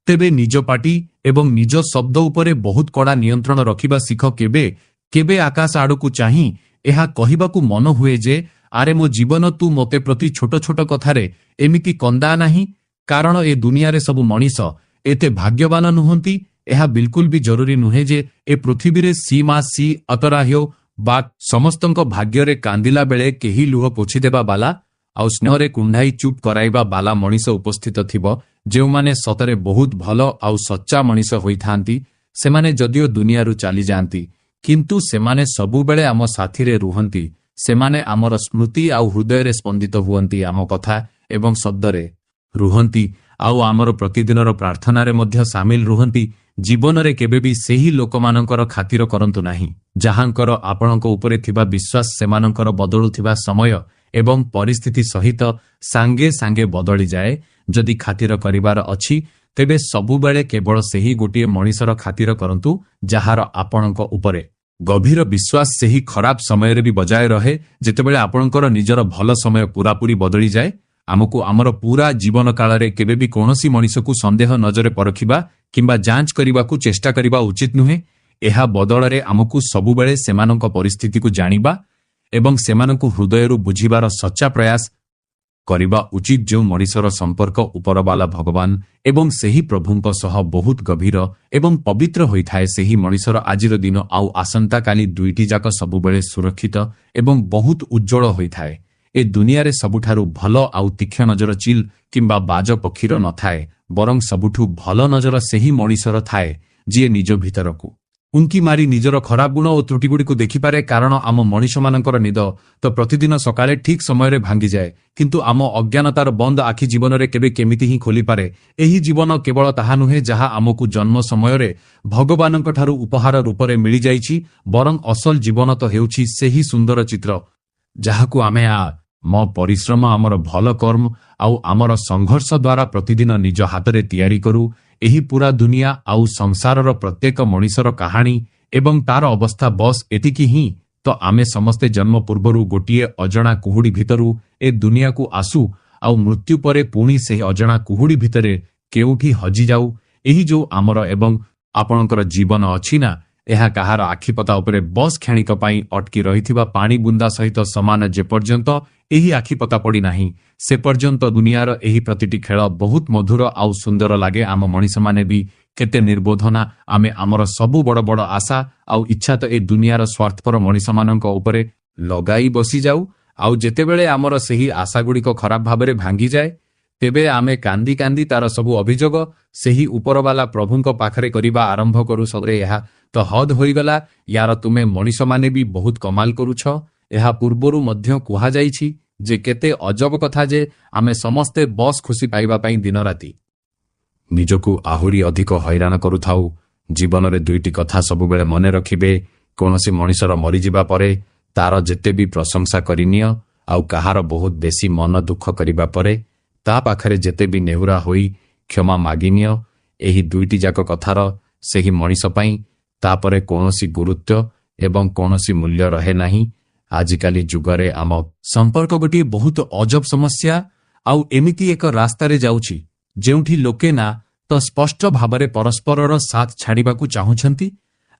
ତେବେ ନିଜ ପାଟି ଏବଂ ନିଜ ଶବ୍ଦ ଉପରେ ବହୁତ କଡ଼ା ନିୟନ୍ତ୍ରଣ ରଖିବା ଶିଖ। କେବେ କେବେ ଆକାଶ ଆଡ଼କୁ ଚାହିଁ ଏହା କହିବାକୁ ମନ ହୁଏ ଯେ ଆରେ ମୋ ଜୀବନ ତୁ ମୋତେ ପ୍ରତି ଛୋଟ ଛୋଟ କଥାରେ ଏମିତି କନ୍ଦା ନାହିଁ, କାରଣ ଏ ଦୁନିଆରେ ସବୁ ମଣିଷ ଏତେ ଭାଗ୍ୟବାନ ନୁହନ୍ତି। ଏହା ବିଲକୁଲ ବି ଜରୁରୀ ନୁହେଁ ଯେ ଏ ପୃଥିବୀରେ ସି ଅତରାହ୍ୟ ବା ସମସ୍ତଙ୍କ ଭାଗ୍ୟରେ କାନ୍ଦିଲା ବେଳେ କେହି ଲୁହ ପୋଛିଦେବା ବାଲା ଆଉ ସ୍ନେହରେ କୁଣ୍ଢାଇ ଚୁପ୍ କରାଇବା ବାଲା ମଣିଷ ଉପସ୍ଥିତ ଥିବ। ଯେଉଁମାନେ ସତରେ ବହୁତ ଭଲ ଆଉ ସଚ୍ଚା ମଣିଷ ହୋଇଥାନ୍ତି ସେମାନେ ଯଦିଓ ଦୁନିଆରୁ ଚାଲିଯାଆନ୍ତି କିନ୍ତୁ ସେମାନେ ସବୁବେଳେ ଆମ ସାଥିରେ ରୁହନ୍ତି। ସେମାନେ ଆମର ସ୍ମୃତି ଆଉ ହୃଦୟରେ ସ୍ପନ୍ଦିତ ହୁଅନ୍ତି, ଆମ କଥା ଏବଂ ଶବ୍ଦରେ ରୁହନ୍ତି ଆଉ ଆମର ପ୍ରତିଦିନର ପ୍ରାର୍ଥନାରେ ମଧ୍ୟ ସାମିଲ ରୁହନ୍ତି। ଜୀବନରେ କେବେବି ସେହି ଲୋକମାନଙ୍କର ଖାତିର କରନ୍ତୁ ନାହିଁ ଯାହାଙ୍କର ଆପଣଙ୍କ ଉପରେ ଥିବା ବିଶ୍ୱାସ ସେମାନଙ୍କର ବଦଳୁଥିବା ସମୟ ଏବଂ ପରିସ୍ଥିତି ସହିତ ସାଙ୍ଗେ ସାଙ୍ଗେ ବଦଳିଯାଏ। ଯଦି ଖାତିର କରିବାର ଅଛି ତେବେ ସବୁବେଳେ କେବଳ ସେହି ଗୋଟିଏ ମଣିଷର ଖାତିର କରନ୍ତୁ ଯାହାର ଆପଣଙ୍କ ଉପରେ ଗଭୀର ବିଶ୍ୱାସ ସେହି ଖରାପ ସମୟରେ ବି ବଜାୟ ରହେ। ଯେତେବେଳେ ଆପଣଙ୍କର ନିଜର ଭଲ ସମୟ ପୂରାପୂରି ବଦଳିଯାଏ ଆମକୁ ଆମର ପୂରା ଜୀବନ କାଳରେ କେବେ ବି କୌଣସି ମଣିଷକୁ ସନ୍ଦେହ ନଜରରେ ପରଖିବା କିମ୍ବା ଯାଞ୍ଚ କରିବାକୁ ଚେଷ୍ଟା କରିବା ଉଚିତ ନୁହେଁ। ଏହା ବଦଳରେ ଆମକୁ ସବୁବେଳେ ସେମାନଙ୍କ ପରିସ୍ଥିତିକୁ ଜାଣିବା ଏବଂ ସେମାନଙ୍କୁ ହୃଦୟରୁ ବୁଝିବାର ସଚ୍ଚା ପ୍ରୟାସ କରିବା ଉଚିତ। ଯେଉଁ ମଣିଷର ସମ୍ପର୍କ ଉପରବାଲା ଭଗବାନ ଏବଂ ସେହି ପ୍ରଭୁଙ୍କ ସହ ବହୁତ ଗଭୀର ଏବଂ ପବିତ୍ର ହୋଇଥାଏ ସେହି ମଣିଷର ଆଜିର ଦିନ ଆଉ ଆସନ୍ତାକାଲି ଦୁଇଟି ଯାକ ସବୁବେଳେ ସୁରକ୍ଷିତ ଏବଂ ବହୁତ ଉଜ୍ଜଳ ହୋଇଥାଏ। ଏ ଦୁନିଆରେ ସବୁଠାରୁ ଭଲ ଆଉ ତୀକ୍ଷ୍ଣ ନଜର ଚିଲ କିମ୍ବା ବାଜ ପକ୍ଷୀର ନଥାଏ, ବରଂ ସବୁଠୁ ଭଲ ନଜର ସେହି ମଣିଷର ଥାଏ ଯିଏ ନିଜ ଭିତରକୁ ଉଙ୍କି ମାରି ନିଜର ଖରାପ ଗୁଣ ଓ ତ୍ରୁଟିଗୁଡ଼ିକୁ ଦେଖିପାରେ। କାରଣ ଆମ ମଣିଷମାନଙ୍କର ନିଦ ତ ପ୍ରତିଦିନ ସକାଳେ ଠିକ୍ ସମୟରେ ଭାଙ୍ଗିଯାଏ, କିନ୍ତୁ ଆମ ଅଜ୍ଞାନତାର ବନ୍ଦ ଆଖି ଜୀବନରେ କେବେ କେମିତି ହିଁ ଖୋଲିପାରେ। ଏହି ଜୀବନ କେବଳ ତାହା ନୁହେଁ ଯାହା ଆମକୁ ଜନ୍ମ ସମୟରେ ଭଗବାନଙ୍କଠାରୁ ଉପହାର ରୂପରେ ମିଳିଯାଇଛି, ବରଂ ଅସଲ ଜୀବନ ତ ହେଉଛି ସେହି ସୁନ୍ଦର ଚିତ୍ର ଯାହାକୁ ଆମେ ମୋ ପରିଶ୍ରମ, ଆମର ଭଲ କର୍ମ ଆଉ ଆମର ସଂଘର୍ଷ ଦ୍ୱାରା ପ୍ରତିଦିନ ନିଜ ହାତରେ ତିଆରି କରୁ। ଏହି ପୁରା ଦୁନିଆ ଆଉ ସଂସାରର ପ୍ରତ୍ୟେକ ମଣିଷର କାହାଣୀ ଏବଂ ତାର ଅବସ୍ଥା ବସ୍ ଏତିକି ହିଁ ତ ଆମେ ସମସ୍ତେ ଜନ୍ମ ପୂର୍ବରୁ ଗୋଟିଏ ଅଜଣା କୁହୁଡ଼ି ଭିତରୁ ଏ ଦୁନିଆକୁ ଆସୁ ଆଉ ମୃତ୍ୟୁ ପରେ ପୁଣି ସେହି ଅଜଣା କୁହୁଡ଼ି ଭିତରେ କେଉଁଠି ହଜିଯାଉ। ଏହି ଯେଉଁ ଆମର ଏବଂ ଆପଣଙ୍କର ଜୀବନ ଅଛି ନା, ଏହା କାହାର ଆଖିପତା ଉପରେ ବସ୍ କ୍ଷଣିକ ପାଇଁ ଅଟକି ରହିଥିବା ପାଣି ବୁନ୍ଦା ସହିତ ସମାନ। ଯେପର୍ଯ୍ୟନ୍ତ ଏହି ଆଖିପତା ପଡ଼ିନାହିଁ ସେ ପର୍ଯ୍ୟନ୍ତ ଦୁନିଆର ଏହି ପ୍ରତିଟି ଖେଳ ବହୁତ ମଧୁର ଆଉ ସୁନ୍ଦର ଲାଗେ। ଆମ ମଣିଷମାନେ ବି କେତେ ନିର୍ବୋଧନା, ଆମେ ଆମର ସବୁ ବଡ଼ ବଡ଼ ଆଶା ଆଉ ଇଚ୍ଛା ତ ଏ ଦୁନିଆର ସ୍ୱାର୍ଥପର ମଣିଷମାନଙ୍କ ଉପରେ ଲଗାଇ ବସିଯାଉ, ଆଉ ଯେତେବେଳେ ଆମର ସେହି ଆଶାଗୁଡ଼ିକ ଖରାପ ଭାବରେ ଭାଙ୍ଗିଯାଏ ତେବେ ଆମେ କାନ୍ଦି କାନ୍ଦି ତାର ସବୁ ଅଭିଯୋଗ ସେହି ଉପରବାଲା ପ୍ରଭୁଙ୍କ ପାଖରେ କରିବା ଆରମ୍ଭ କରୁ। ସତରେ ଏହା ତ ହଦ ହୋଇଗଲା, ୟାର ତୁମେ ମଣିଷମାନେ ବି ବହୁତ କମାଲ କରୁଛ। ଏହା ପୂର୍ବରୁ ମଧ୍ୟ କୁହାଯାଇଛି ଯେ କେତେ ଅଜବ କଥା ଯେ ଆମେ ସମସ୍ତେ ବସ୍ ଖୁସି ପାଇବା ପାଇଁ ଦିନରାତି ନିଜକୁ ଆହୁରି ଅଧିକ ହଇରାଣ କରୁଥାଉ। ଜୀବନରେ ଦୁଇଟି କଥା ସବୁବେଳେ ମନେ ରଖିବେ, କୌଣସି ମଣିଷର ମରିଯିବା ପରେ ତାର ଯେତେ ବି ପ୍ରଶଂସା କରିନିଅ ଆଉ କାହାର ବହୁତ ବେଶୀ ମନ ଦୁଃଖ କରିବା ପରେ ତା ପାଖରେ ଯେତେ ବି ନେହୁରା ହୋଇ କ୍ଷମା ମାଗିନିଅ। ଏହି ଦୁଇଟି ଯାକ କଥାର ସେହି ମଣିଷ ପାଇଁ ତାପରେ କୌଣସି ଗୁରୁତ୍ୱ ଏବଂ କୌଣସି ମୂଲ୍ୟ ରହେ ନାହିଁ। ଆଜିକାଲି ଯୁଗରେ ଆମ ସମ୍ପର୍କ ଗୋଟିଏ ବହୁତ ଅଜବ ସମସ୍ୟା ଆଉ ଏମିତି ଏକ ରାସ୍ତାରେ ଯାଉଛି ଯେଉଁଠି ଲୋକେ ନା ତ ସ୍ପଷ୍ଟ ଭାବରେ ପରସ୍ପରର ସାଥ ଛାଡ଼ିବାକୁ ଚାହୁଁଛନ୍ତି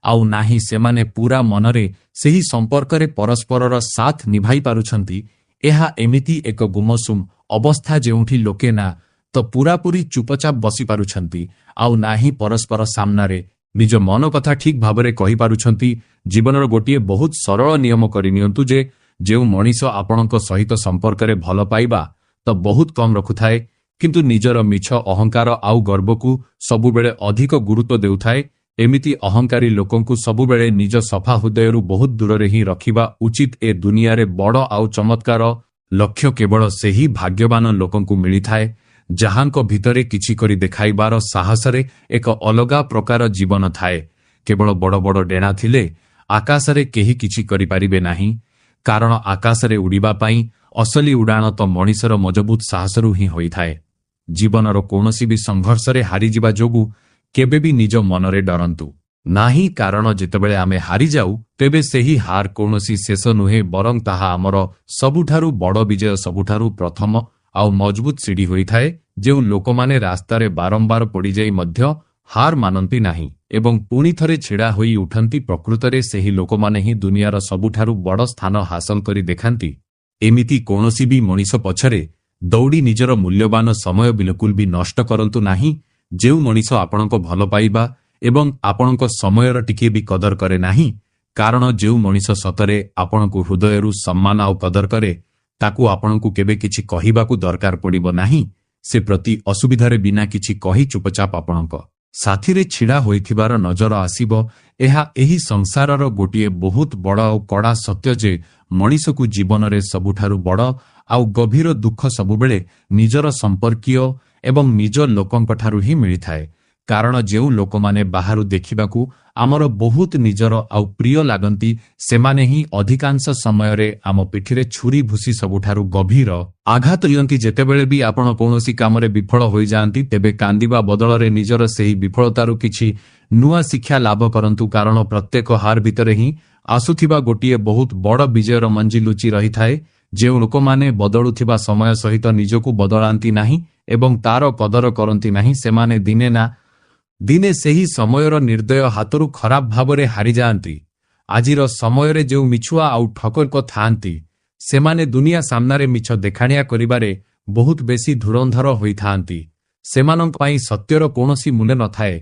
ଆଉ ନାହିଁ ସେମାନେ ପୂରା ମନରେ ସେହି ସମ୍ପର୍କରେ ପରସ୍ପରର ସାଥ ନିଭାଇ ପାରୁଛନ୍ତି। ଏହା ଏମିତି ଏକ ଗୁମସୁମ ଅବସ୍ଥା ଯେଉଁଠି ଲୋକେ ନା ତ ପୂରାପୂରି ଚୁପଚାପ ବସିପାରୁଛନ୍ତି ଆଉ ନାହିଁ ପରସ୍ପର ସାମ୍ନାରେ ନିଜ ମନ କଥା ଠିକ୍ ଭାବରେ କହିପାରୁଛନ୍ତି। ଜୀବନର ଗୋଟିଏ ବହୁତ ସରଳ ନିୟମ କରିନିଅନ୍ତୁ ଯେ ଯେଉଁ ମଣିଷ ଆପଣଙ୍କ ସହିତ ସମ୍ପର୍କରେ ଭଲ ପାଇବା ତ ବହୁତ କମ୍ ରଖୁଥାଏ କିନ୍ତୁ ନିଜର ମିଛ ଅହଙ୍କାର ଆଉ ଗର୍ବକୁ ସବୁବେଳେ ଅଧିକ ଗୁରୁତ୍ୱ ଦେଉଥାଏ ଏମିତି ଅହଙ୍କାରୀ ଲୋକଙ୍କୁ ସବୁବେଳେ ନିଜ ସଫା ହୃଦୟରୁ ବହୁତ ଦୂରରେ ହିଁ ରଖିବା ଉଚିତ। ଏ ଦୁନିଆରେ ବଡ଼ ଆଉ ଚମତ୍କାର ଲକ୍ଷ୍ୟ କେବଳ ସେହି ଭାଗ୍ୟବାନ ଲୋକଙ୍କୁ ମିଳିଥାଏ ଯାହାଙ୍କ ଭିତରେ କିଛି କରି ଦେଖାଇବାର ସାହସରେ ଏକ ଅଲଗା ପ୍ରକାର ଜୀବନ ଥାଏ। କେବଳ ବଡ଼ ବଡ଼ ଡେଣା ଥିଲେ ଆକାଶରେ କେହି କିଛି କରିପାରିବେ ନାହିଁ, କାରଣ ଆକାଶରେ ଉଡ଼ିବା ପାଇଁ ଅସଲି ଉଡ଼ାଣ ତ ମଣିଷର ମଜବୁତ ସାହସରୁ ହିଁ ହୋଇଥାଏ। ଜୀବନର କୌଣସି ବି ସଂଘର୍ଷରେ ହାରିଯିବା ଯୋଗୁଁ କେବେ ବି ନିଜ ମନରେ ଡରନ୍ତୁ ନାହିଁ, କାରଣ ଯେତେବେଳେ ଆମେ ହାରିଯାଉ ତେବେ ସେହି ହାର କୌଣସି ଶେଷ ନୁହେଁ, ବରଂ ତାହା ଆମର ସବୁଠାରୁ ବଡ଼ ବିଜୟ, ସବୁଠାରୁ ପ୍ରଥମ ଆଉ ମଜବୁତ ସିଡ଼ି ହୋଇଥାଏ। ଯେଉଁ ଲୋକମାନେ ରାସ୍ତାରେ ବାରମ୍ବାର ପଡ଼ିଯାଇ ମଧ୍ୟ ହାର ମାନନ୍ତି ନାହିଁ ଏବଂ ପୁଣି ଥରେ ଛିଡ଼ା ହୋଇ ଉଠନ୍ତି, ପ୍ରକୃତରେ ସେହି ଲୋକମାନେ ହିଁ ଦୁନିଆର ସବୁଠାରୁ ବଡ଼ ସ୍ଥାନ ହାସଲ କରି ଦେଖାନ୍ତି। ଏମିତି କୌଣସି ବି ମଣିଷ ପଛରେ ଦୌଡ଼ି ନିଜର ମୂଲ୍ୟବାନ ସମୟ ବିଲକୁଲ ବି ନଷ୍ଟ କରନ୍ତୁ ନାହିଁ। ଯେଉଁ ମଣିଷ ଆପଣଙ୍କ ଭଲ ପାଇବା ଏବଂ ଆପଣଙ୍କ ସମୟର ଟିକିଏ ବି କଦର କରେ ନାହିଁ, କାରଣ ଯେଉଁ ମଣିଷ ସତରେ ଆପଣଙ୍କୁ ହୃଦୟରୁ ସମ୍ମାନ ଆଉ କଦର କରେ, ତାକୁ ଆପଣଙ୍କୁ କେବେ କିଛି କହିବାକୁ ଦରକାର ପଡ଼ିବ ନାହିଁ। ସେ ପ୍ରତି ଅସୁବିଧାରେ ବିନା କିଛି କହି ଚୁପଚାପ ଆପଣଙ୍କ ସାଥିରେ ଛିଡ଼ା ହୋଇଥିବାର ନଜର ଆସିବ। ଏହା ଏହି ସଂସାରର ଗୋଟିଏ ବହୁତ ବଡ଼ ଆଉ କଡ଼ା ସତ୍ୟ ଯେ ମଣିଷକୁ ଜୀବନରେ ସବୁଠାରୁ ବଡ଼ ଆଉ ଗଭୀର ଦୁଃଖ ସବୁବେଳେ ନିଜର ସମ୍ପର୍କୀୟ ଏବଂ ନିଜ ଲୋକଙ୍କଠାରୁ ହିଁ ମିଳିଥାଏ। କାରଣ ଯେଉଁ ଲୋକମାନେ ବାହାରୁ ଦେଖିବାକୁ ଆମର ବହୁତ ନିଜର ଆଉ ପ୍ରିୟ ଲାଗନ୍ତି, ସେମାନେ ହିଁ ଅଧିକାଂଶ ସମୟରେ ଆମ ପିଠିରେ ଛୁରୀ ଭୁସି ସବୁଠାରୁ ଗଭୀର ଆଘାତ ଦିଅନ୍ତି। ଯେତେବେଳେ ବି ଆପଣ କୌଣସି କାମରେ ବିଫଳ ହୋଇଯାଆନ୍ତି, ତେବେ କାନ୍ଦିବା ବଦଳରେ ନିଜର ସେହି ବିଫଳତାରୁ କିଛି ନୂଆ ଶିକ୍ଷା ଲାଭ କରନ୍ତୁ, କାରଣ ପ୍ରତ୍ୟେକ ହାର ଭିତରେ ହିଁ ଆସୁଥିବା ଗୋଟିଏ ବହୁତ ବଡ଼ ବିଜୟର ମଞ୍ଜି ଲୁଚି ରହିଥାଏ। ଯେଉଁ ଲୋକମାନେ ବଦଳୁଥିବା ସମୟ ସହିତ ନିଜକୁ ବଦଳାନ୍ତି ନାହିଁ ଏବଂ ତାର କଦର କରନ୍ତି ନାହିଁ, ସେମାନେ ଦିନେ ନା ଦିନେ ସେହି ସମୟର ନିର୍ଦ୍ଦୟ ହାତରୁ ଖରାପ ଭାବରେ ହାରିଯାଆନ୍ତି। ଆଜିର ସମୟରେ ଯେଉଁ ମିଛୁଆ ଆଉ ଠକର ଥାଆନ୍ତି, ସେମାନେ ଦୁନିଆ ସାମ୍ନାରେ ମିଛ ଦେଖାଣିଆ କରିବାରେ ବହୁତ ବେଶୀ ଧୁରନ୍ଧର ହୋଇଥାନ୍ତି। ସେମାନଙ୍କ ପାଇଁ ସତ୍ୟର କୌଣସି ମୂଲ୍ୟ ନଥାଏ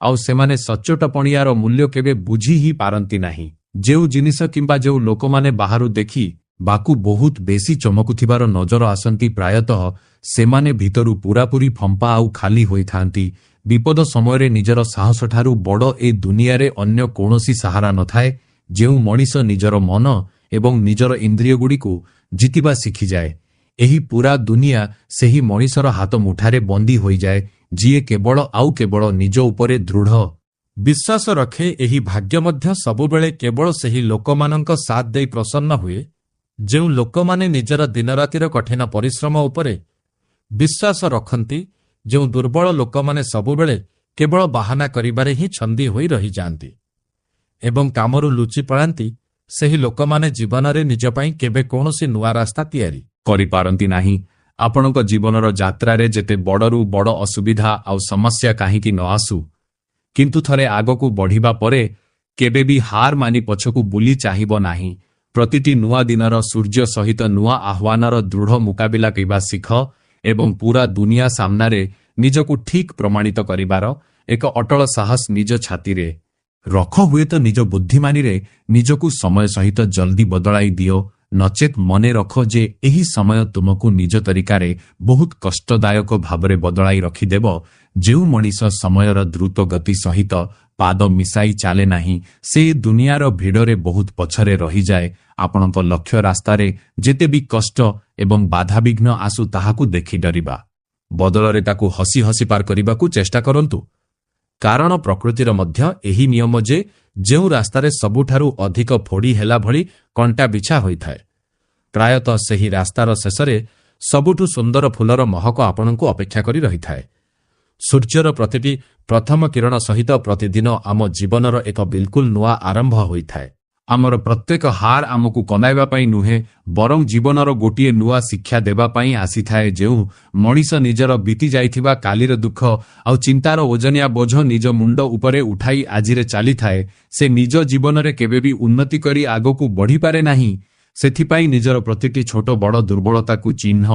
ଆଉ ସେମାନେ ସଚ୍ଚୋଟପଣିଆର ମୂଲ୍ୟ କେବେ ବୁଝି ହିଁ ପାରନ୍ତି ନାହିଁ। ଯେଉଁ ଜିନିଷ କିମ୍ବା ଯେଉଁ ଲୋକମାନେ ବାହାରୁ ଦେଖି ବାକୁ ବହୁତ ବେଶୀ ଚମକୁଥିବାର ନଜର ଆସନ୍ତି, ପ୍ରାୟତଃ ସେମାନେ ଭିତରୁ ପୂରାପୂରି ଫମ୍ପା ଆଉ ଖାଲି ହୋଇଥାନ୍ତି। ବିପଦ ସମୟରେ ନିଜର ସାହସଠାରୁ ବଡ଼ ଏ ଦୁନିଆରେ ଅନ୍ୟ କୌଣସି ସାହାରା ନଥାଏ। ଯେଉଁ ମଣିଷ ନିଜର ମନ ଏବଂ ନିଜର ଇନ୍ଦ୍ରିୟଗୁଡ଼ିକୁ ଜିତିବା ଶିଖିଯାଏ, ଏହି ପୂରା ଦୁନିଆ ସେହି ମଣିଷର ହାତ ମୁଠାରେ ବନ୍ଦୀ ହୋଇଯାଏ। ଯିଏ କେବଳ ଆଉ କେବଳ ନିଜ ଉପରେ ଦୃଢ଼ ବିଶ୍ୱାସ ରଖେ, ଏହି ଭାଗ୍ୟ ମଧ୍ୟ ସବୁବେଳେ କେବଳ ସେହି ଲୋକମାନଙ୍କ ସାଥ ଦେଇ ପ୍ରସନ୍ନ ହୁଏ ଯେଉଁ ଲୋକମାନେ ନିଜର ଦିନରାତିର କଠିନ ପରିଶ୍ରମ ଉପରେ ବିଶ୍ୱାସ ରଖନ୍ତି। ଯେଉଁ ଦୁର୍ବଳ ଲୋକମାନେ ସବୁବେଳେ କେବଳ ବାହାନା କରିବାରେ ହିଁ ଛନ୍ଦି ହୋଇ ରହିଯାଆନ୍ତି ଏବଂ କାମରୁ ଲୁଚି ପଳାନ୍ତି, ସେହି ଲୋକମାନେ ଜୀବନରେ ନିଜ ପାଇଁ କେବେ କୌଣସି ନୂଆ ରାସ୍ତା ତିଆରି କରିପାରନ୍ତି ନାହିଁ। ଆପଣଙ୍କ ଜୀବନର ଯାତ୍ରାରେ ଯେତେ ବଡ଼ରୁ ବଡ଼ ଅସୁବିଧା ଆଉ ସମସ୍ୟା କାହିଁକି ନ ଆସୁ, କିନ୍ତୁ ଥରେ ଆଗକୁ ବଢ଼ିବା ପରେ କେବେ ବି ହାର ମାନି ପଛକୁ ବୁଲି ଚାହିଁବ ନାହିଁ। ପ୍ରତିଟି ନୂଆ ଦିନର ସୂର୍ଯ୍ୟ ସହିତ ନୂଆ ଆହ୍ୱାନର ଦୃଢ଼ ମୁକାବିଲା କରିବା ଶିଖ ଏବଂ ପୂରା ଦୁନିଆ ସାମ୍ନାରେ ନିଜକୁ ଠିକ୍ ପ୍ରମାଣିତ କରିବାର ଏକ ଅଟଳ ସାହସ ନିଜ ଛାତିରେ ରଖ। ହୁଏତ ନିଜ ବୁଦ୍ଧିମାନିରେ ନିଜକୁ ସମୟ ସହିତ ଜଲ୍ଦି ବଦଳାଇ ଦିଅ, ନଚେତ୍ ମନେ ରଖ ଯେ ଏହି ସମୟ ତୁମକୁ ନିଜ ତରିକାରେ ବହୁତ କଷ୍ଟଦାୟକ ଭାବରେ ବଦଳାଇ ରଖିଦେବ। ଯେଉଁ ମଣିଷ ସମୟର ଦ୍ରୁତ ଗତି ସହିତ ପାଦ ମିଶାଇ ଚାଲେ ନାହିଁ, ସେ ଦୁନିଆର ଭିଡ଼ରେ ବହୁତ ପଛରେ ରହିଯାଏ। ଆପଣଙ୍କ ଲକ୍ଷ୍ୟ ରାସ୍ତାରେ ଯେତେ ବି କଷ୍ଟ ଏବଂ ବାଧାବିଘ୍ନ ଆସୁ, ତାହାକୁ ଦେଖି ଡରିବା ବଦଳରେ ତାକୁ ହସି ହସି ପାର କରିବାକୁ ଚେଷ୍ଟା କରନ୍ତୁ, କାରଣ ପ୍ରକୃତିର ମଧ୍ୟ ଏହି ନିୟମ ଯେ ଯେଉଁ ରାସ୍ତାରେ ସବୁଠାରୁ ଅଧିକ ଫୋଡ଼ି ହେଲା ଭଳି କଣ୍ଟା ବିଛା ହୋଇଥାଏ, ପ୍ରାୟତଃ ସେହି ରାସ୍ତାର ଶେଷରେ ସବୁଠୁ ସୁନ୍ଦର ଫୁଲର ମହକ ଆପଣଙ୍କୁ ଅପେକ୍ଷା କରି ରହିଥାଏ। ସୂର୍ଯ୍ୟର ପ୍ରତିଟି ପ୍ରଥମ କିରଣ ସହିତ ପ୍ରତିଦିନ ଆମ ଜୀବନର ଏକ ବିଲକୁଲ ନୂଆ ଆରମ୍ଭ ହୋଇଥାଏ। ଆମର ପ୍ରତ୍ୟେକ ହାର ଆମକୁ କମାଇବା ପାଇଁ ନୁହେଁ, ବରଂ ଜୀବନର ଗୋଟିଏ ନୂଆ ଶିକ୍ଷା ଦେବା ପାଇଁ ଆସିଥାଏ। ଯେଉଁ ମଣିଷ ନିଜର ବିତି ଯାଇଥିବା କାଲିର ଦୁଃଖ ଆଉ ଚିନ୍ତାର ଓଜନିଆ ବୋଝ ନିଜ ମୁଣ୍ଡ ଉପରେ ଉଠାଇ ଆଜିରେ ଚାଲିଥାଏ, ସେ ନିଜ ଜୀବନରେ କେବେ ବି ଉନ୍ନତି କରି ଆଗକୁ ବଢ଼ିପାରେ ନାହିଁ। ସେଥିପାଇଁ ନିଜର ପ୍ରତିଟି ଛୋଟ ବଡ଼ ଦୁର୍ବଳତାକୁ ଚିହ୍ନ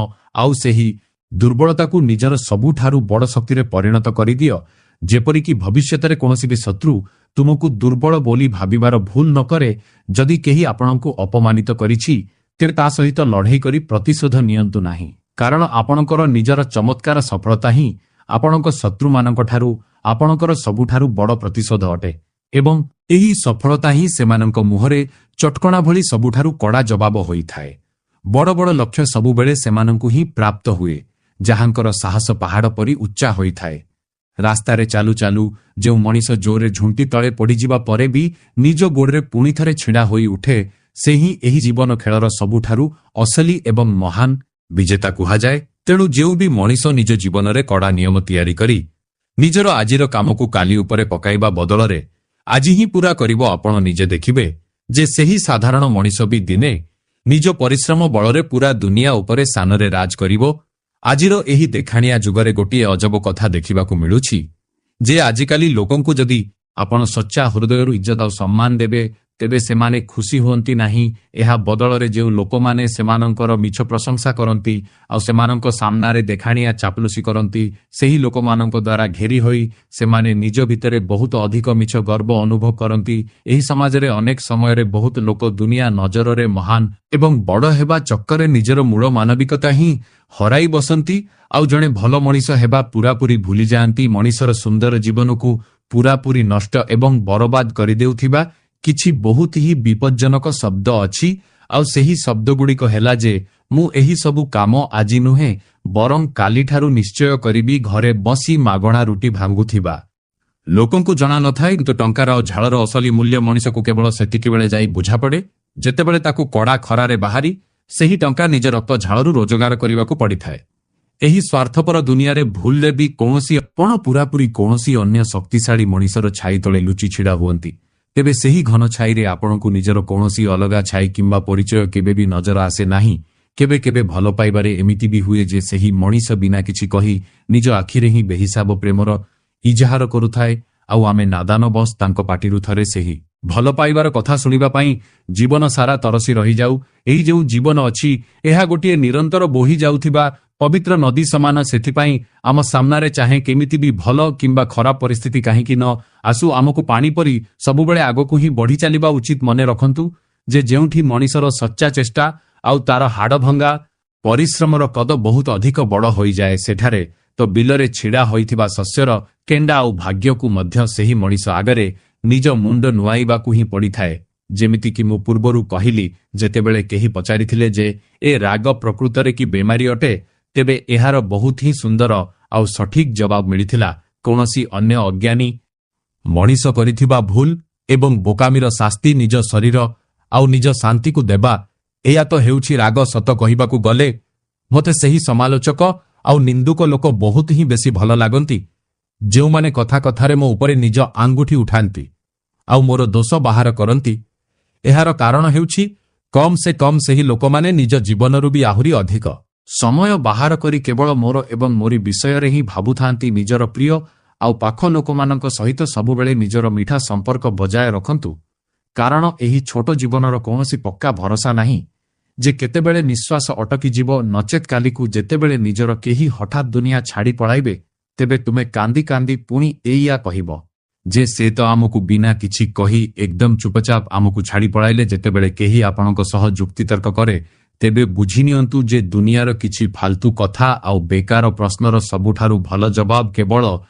ଆଉ ସେହି ଦୁର୍ବଳତାକୁ ନିଜର ସବୁଠାରୁ ବଡ଼ ଶକ୍ତିରେ ପରିଣତ କରିଦିଅ, ଯେପରିକି ଭବିଷ୍ୟତରେ କୌଣସି ବି ଶତ୍ରୁ ତୁମକୁ ଦୁର୍ବଳ ବୋଲି ଭାବିବାର ଭୁଲ ନ କରେ। ଯଦି କେହି ଆପଣଙ୍କୁ ଅପମାନିତ କରିଛି, ତେବେ ତା ସହିତ ଲଢ଼େଇ କରି ପ୍ରତିଶୋଧ ନିଅନ୍ତୁ ନାହିଁ, କାରଣ ଆପଣଙ୍କର ନିଜର ଚମତ୍କାର ସଫଳତା ହିଁ ଆପଣଙ୍କ ଶତ୍ରୁମାନଙ୍କଠାରୁ ଆପଣଙ୍କର ସବୁଠାରୁ ବଡ଼ ପ୍ରତିଶୋଧ ଅଟେ ଏବଂ ଏହି ସଫଳତା ହିଁ ସେମାନଙ୍କ ମୁହଁରେ ଚଟକଣା ଭଳି ସବୁଠାରୁ କଡ଼ା ଜବାବ ହୋଇଥାଏ। ବଡ଼ ବଡ଼ ଲକ୍ଷ୍ୟ ସବୁବେଳେ ସେମାନଙ୍କୁ ହିଁ ପ୍ରାପ୍ତ ହୁଏ ଯାହାଙ୍କର ସାହସ ପାହାଡ଼ ପରି ଉଚ୍ଚା ହୋଇଥାଏ। ରାସ୍ତାରେ ଚାଲୁ ଚାଲୁ ଯେଉଁ ମଣିଷ ଜୋରରେ ଝୁଣ୍ଟି ତଳେ ପଡ଼ିଯିବା ପରେ ବି ନିଜ ଗୋଡ଼ରେ ପୁଣି ଥରେ ଛିଡ଼ା ହୋଇ ଉଠେ, ସେ ହିଁ ଏହି ଜୀବନ ଖେଳର ସବୁଠାରୁ ଅସଲି ଏବଂ ମହାନ ବିଜେତା କୁହାଯାଏ। ତେଣୁ ଯେଉଁ ବି ମଣିଷ ନିଜ ଜୀବନରେ କଡ଼ା ନିୟମ ତିଆରି କରି ନିଜର ଆଜିର କାମକୁ କାଲି ଉପରେ ପକାଇବା ବଦଳରେ ଆଜି ହିଁ ପୂରା କରିବ, ଆପଣ ନିଜେ ଦେଖିବେ ଯେ ସେହି ସାଧାରଣ ମଣିଷ ବି ଦିନେ ନିଜ ପରିଶ୍ରମ ବଳରେ ପୂରା ଦୁନିଆ ଉପରେ ସାନରେ ରାଜ କରିବ। ଆଜିର ଏହି ଦେଖାଣିଆ ଯୁଗରେ ଗୋଟିଏ ଅଜବ କଥା ଦେଖିବାକୁ ମିଳୁଛି ଯେ ଆଜିକାଲି ଲୋକଙ୍କୁ ଯଦି ଆପଣ ସଚ୍ଚା ହୃଦୟରୁ ଇଜ୍ଜତ ଆଉ ସମ୍ମାନ ଦେବେ ତେବେ ସେମାନେ ଖୁସି ହୁଅନ୍ତି ନାହିଁ। ଏହା ବଦଳରେ ଯେଉଁ ଲୋକମାନେ ସେମାନଙ୍କର ମିଛ ପ୍ରଶଂସା କରନ୍ତି ଆଉ ସେମାନଙ୍କ ସାମ୍ନାରେ ଦେଖାଣିଆ ଚାପଲୁସି କରନ୍ତି, ସେହି ଲୋକମାନଙ୍କ ଦ୍ୱାରା ଘେରି ହୋଇ ସେମାନେ ନିଜ ଭିତରେ ବହୁତ ଅଧିକ ମିଛ ଗର୍ବ ଅନୁଭବ କରନ୍ତି। ଏହି ସମାଜରେ ଅନେକ ସମୟରେ ବହୁତ ଲୋକ ଦୁନିଆ ନଜରରେ ମହାନ ଏବଂ ବଡ଼ ହେବା ଚକ୍କରେ ନିଜର ମୂଳ ମାନବିକତା ହିଁ ହରାଇ ବସନ୍ତି ଆଉ ଜଣେ ଭଲ ମଣିଷ ହେବା ପୂରାପୂରି ଭୁଲିଯାଆନ୍ତି। ମଣିଷର ସୁନ୍ଦର ଜୀବନକୁ ପୂରାପୂରି ନଷ୍ଟ ଏବଂ ବରବାଦ କରିଦେଉଥିବା କିଛି ବହୁତ ହିଁ ବିପଜ୍ଜନକ ଶବ୍ଦ ଅଛି ଆଉ ସେହି ଶବ୍ଦଗୁଡ଼ିକ ହେଲା ଯେ ମୁଁ ଏହି ସବୁ କାମ ଆଜି ନୁହେଁ ବରଂ କାଲିଠାରୁ ନିଶ୍ଚୟ କରିବି। ଘରେ ବସି ମାଗଣା ରୁଟି ଭାଙ୍ଗୁଥିବା ଲୋକଙ୍କୁ ଜଣା ନଥାଏ କିନ୍ତୁ ଟଙ୍କାର ଆଉ ଝାଳର ଅସଲି ମୂଲ୍ୟ ମଣିଷକୁ କେବଳ ସେତିକିବେଳେ ଯାଇ ବୁଝାପଡ଼େ ଯେତେବେଳେ ତାକୁ କଡ଼ା ଖରାରେ ବାହାରି ସେହି ଟଙ୍କା ନିଜ ରକ୍ତ ଝାଳରୁ ରୋଜଗାର କରିବାକୁ ପଡ଼ିଥାଏ। ଏହି ସ୍ୱାର୍ଥପର ଦୁନିଆରେ ଭୁଲରେ ବି କୌଣସି ଆପଣ ପୂରାପୂରି କୌଣସି ଅନ୍ୟ ଶକ୍ତିଶାଳୀ ମଣିଷର ଛାଇ ତଳେ ଲୁଚି ଛିଡ଼ା ହୁଅନ୍ତି ତେବେ ସେହି ଘନ ଛାଇରେ ଆପଣଙ୍କୁ ନିଜର କୌଣସି ଅଲଗା ଛାଇ କିମ୍ବା ପରିଚୟ କେବେ ବି ନଜର ଆସେ ନାହିଁ। କେବେ କେବେ ଭଲ ପାଇବାରେ ଏମିତି ବି ହୁଏ ଯେ ସେହି ମଣିଷ ବିନା କିଛି କହି ନିଜ ଆଖିରେ ହିଁ ବେହିସାବ ପ୍ରେମର ଇଜାହାର କରୁଥାଏ ଆଉ ଆମେ ନାଦାନ ବସ୍ ତାଙ୍କ ପାଟିରୁ ଥରେ ସେହି ଭଲ ପାଇବାର କଥା ଶୁଣିବା ପାଇଁ ଜୀବନ ସାରା ତରସି ରହିଯାଉ। ଏହି ଯେଉଁ ଜୀବନ ଅଛି ଏହା ଗୋଟିଏ ନିରନ୍ତର ବୋହି ଯାଉଥିବା ପବିତ୍ର ନଦୀ ସମାନ। ସେଥିପାଇଁ ଆମ ସାମ୍ନାରେ ଚାହେଁ କେମିତି ବି ଭଲ କିମ୍ବା ଖରାପ ପରିସ୍ଥିତି କାହିଁକି ନ ଆସୁ ଆମକୁ ପାଣି ପରି ସବୁବେଳେ ଆଗକୁ ହିଁ ବଢ଼ି ଚାଲିବା ଉଚିତ। ମନେ ରଖନ୍ତୁ ଯେ ଯେଉଁଠି ମଣିଷର ସଚ୍ଚା ଚେଷ୍ଟା ଆଉ ତାର ହାଡ଼ଭଙ୍ଗା ପରିଶ୍ରମର କଦ ବହୁତ ଅଧିକ ବଡ଼ ହୋଇଯାଏ ସେଠାରେ ତ ବିଲରେ ଛିଡ଼ା ହୋଇଥିବା ଶସ୍ୟର କେଣ୍ଡା ଆଉ ଭାଗ୍ୟକୁ ମଧ୍ୟ ସେହି ମଣିଷ ଆଗରେ ନିଜ ମୁଣ୍ଡ ନୁଆଇବାକୁ ହିଁ ପଡ଼ିଥାଏ। ଯେମିତିକି ମୁଁ ପୂର୍ବରୁ କହିଲି, ଯେତେବେଳେ କେହି ପଚାରିଥିଲେ ଯେ ଏ ରାଗ ପ୍ରକୃତରେ କି ବେମାରୀ ଅଟେ ତେବେ ଏହାର ବହୁତ ହିଁ ସୁନ୍ଦର ଆଉ ସଠିକ୍ ଜବାବ ମିଳିଥିଲା, କୌଣସି ଅନ୍ୟ ଅଜ୍ଞାନୀ ମଣିଷ କରିଥିବା ଭୁଲ ଏବଂ ବୋକାମିର ଶାସ୍ତି ନିଜ ଶରୀର ଆଉ ନିଜ ଶାନ୍ତିକୁ ଦେବା, ଏହା ତ ହେଉଛି ରାଗ। ସତ କହିବାକୁ ଗଲେ ମୋତେ ସେହି ସମାଲୋଚକ ଆଉ ନିନ୍ଦୁକ ଲୋକ ବହୁତ ହିଁ ବେଶୀ ଭଲ ଲାଗନ୍ତି ଯେଉଁମାନେ କଥା କଥାରେ ମୋ ଉପରେ ନିଜ ଆଙ୍ଗୁଠି ଉଠାନ୍ତି ଆଉ ମୋର ଦୋଷ ବାହାର କରନ୍ତି। ଏହାର କାରଣ ହେଉଛି କମ୍ ସେ କମ୍ ସେହି ଲୋକମାନେ ନିଜ ଜୀବନରୁ ବି ଆହୁରି ଅଧିକ ସମୟ ବାହାର କରି କେବଳ ମୋର ଏବଂ ମୋରି ବିଷୟରେ ହିଁ ଭାବୁଥାନ୍ତି। ନିଜର ପ୍ରିୟ ଆଉ ପାଖ ଲୋକମାନଙ୍କ ସହିତ ସବୁବେଳେ ନିଜର ମିଠା ସମ୍ପର୍କ ବଜାୟ ରଖନ୍ତୁ, କାରଣ ଏହି ଛୋଟ ଜୀବନର କୌଣସି ପକ୍କା ଭରସା ନାହିଁ ଯେ କେତେବେଳେ ନିଶ୍ୱାସ ଅଟକିଯିବ। ନଚେତ୍ କାଲିକୁ ଯେତେବେଳେ ନିଜର କେହି ହଠାତ୍ ଦୁନିଆ ଛାଡ଼ି ପଳାଇବେ ତେବେ ତୁମେ କାନ୍ଦି କାନ୍ଦି ପୁଣି ଏଇଆ କହିବ ଯେ ସେ ତ ଆମକୁ ବିନା କିଛି କହି ଏକଦମ ଚୁପଚାପ ଆମକୁ ଛାଡ଼ି ପଳାଇଲେ। ଯେତେବେଳେ କେହି ଆପଣଙ୍କ ସହ ଯୁକ୍ତିତର୍କ କରେ ତେବେ ବୁଝିନିଅନ୍ତୁ ଯେ ଦୁନିଆର କିଛି ଫାଲତୁ କଥା ଆଉ ବେକାର ପ୍ରଶ୍ନର ସବୁଠାରୁ ଭଲ ଜବାବ କେବଳ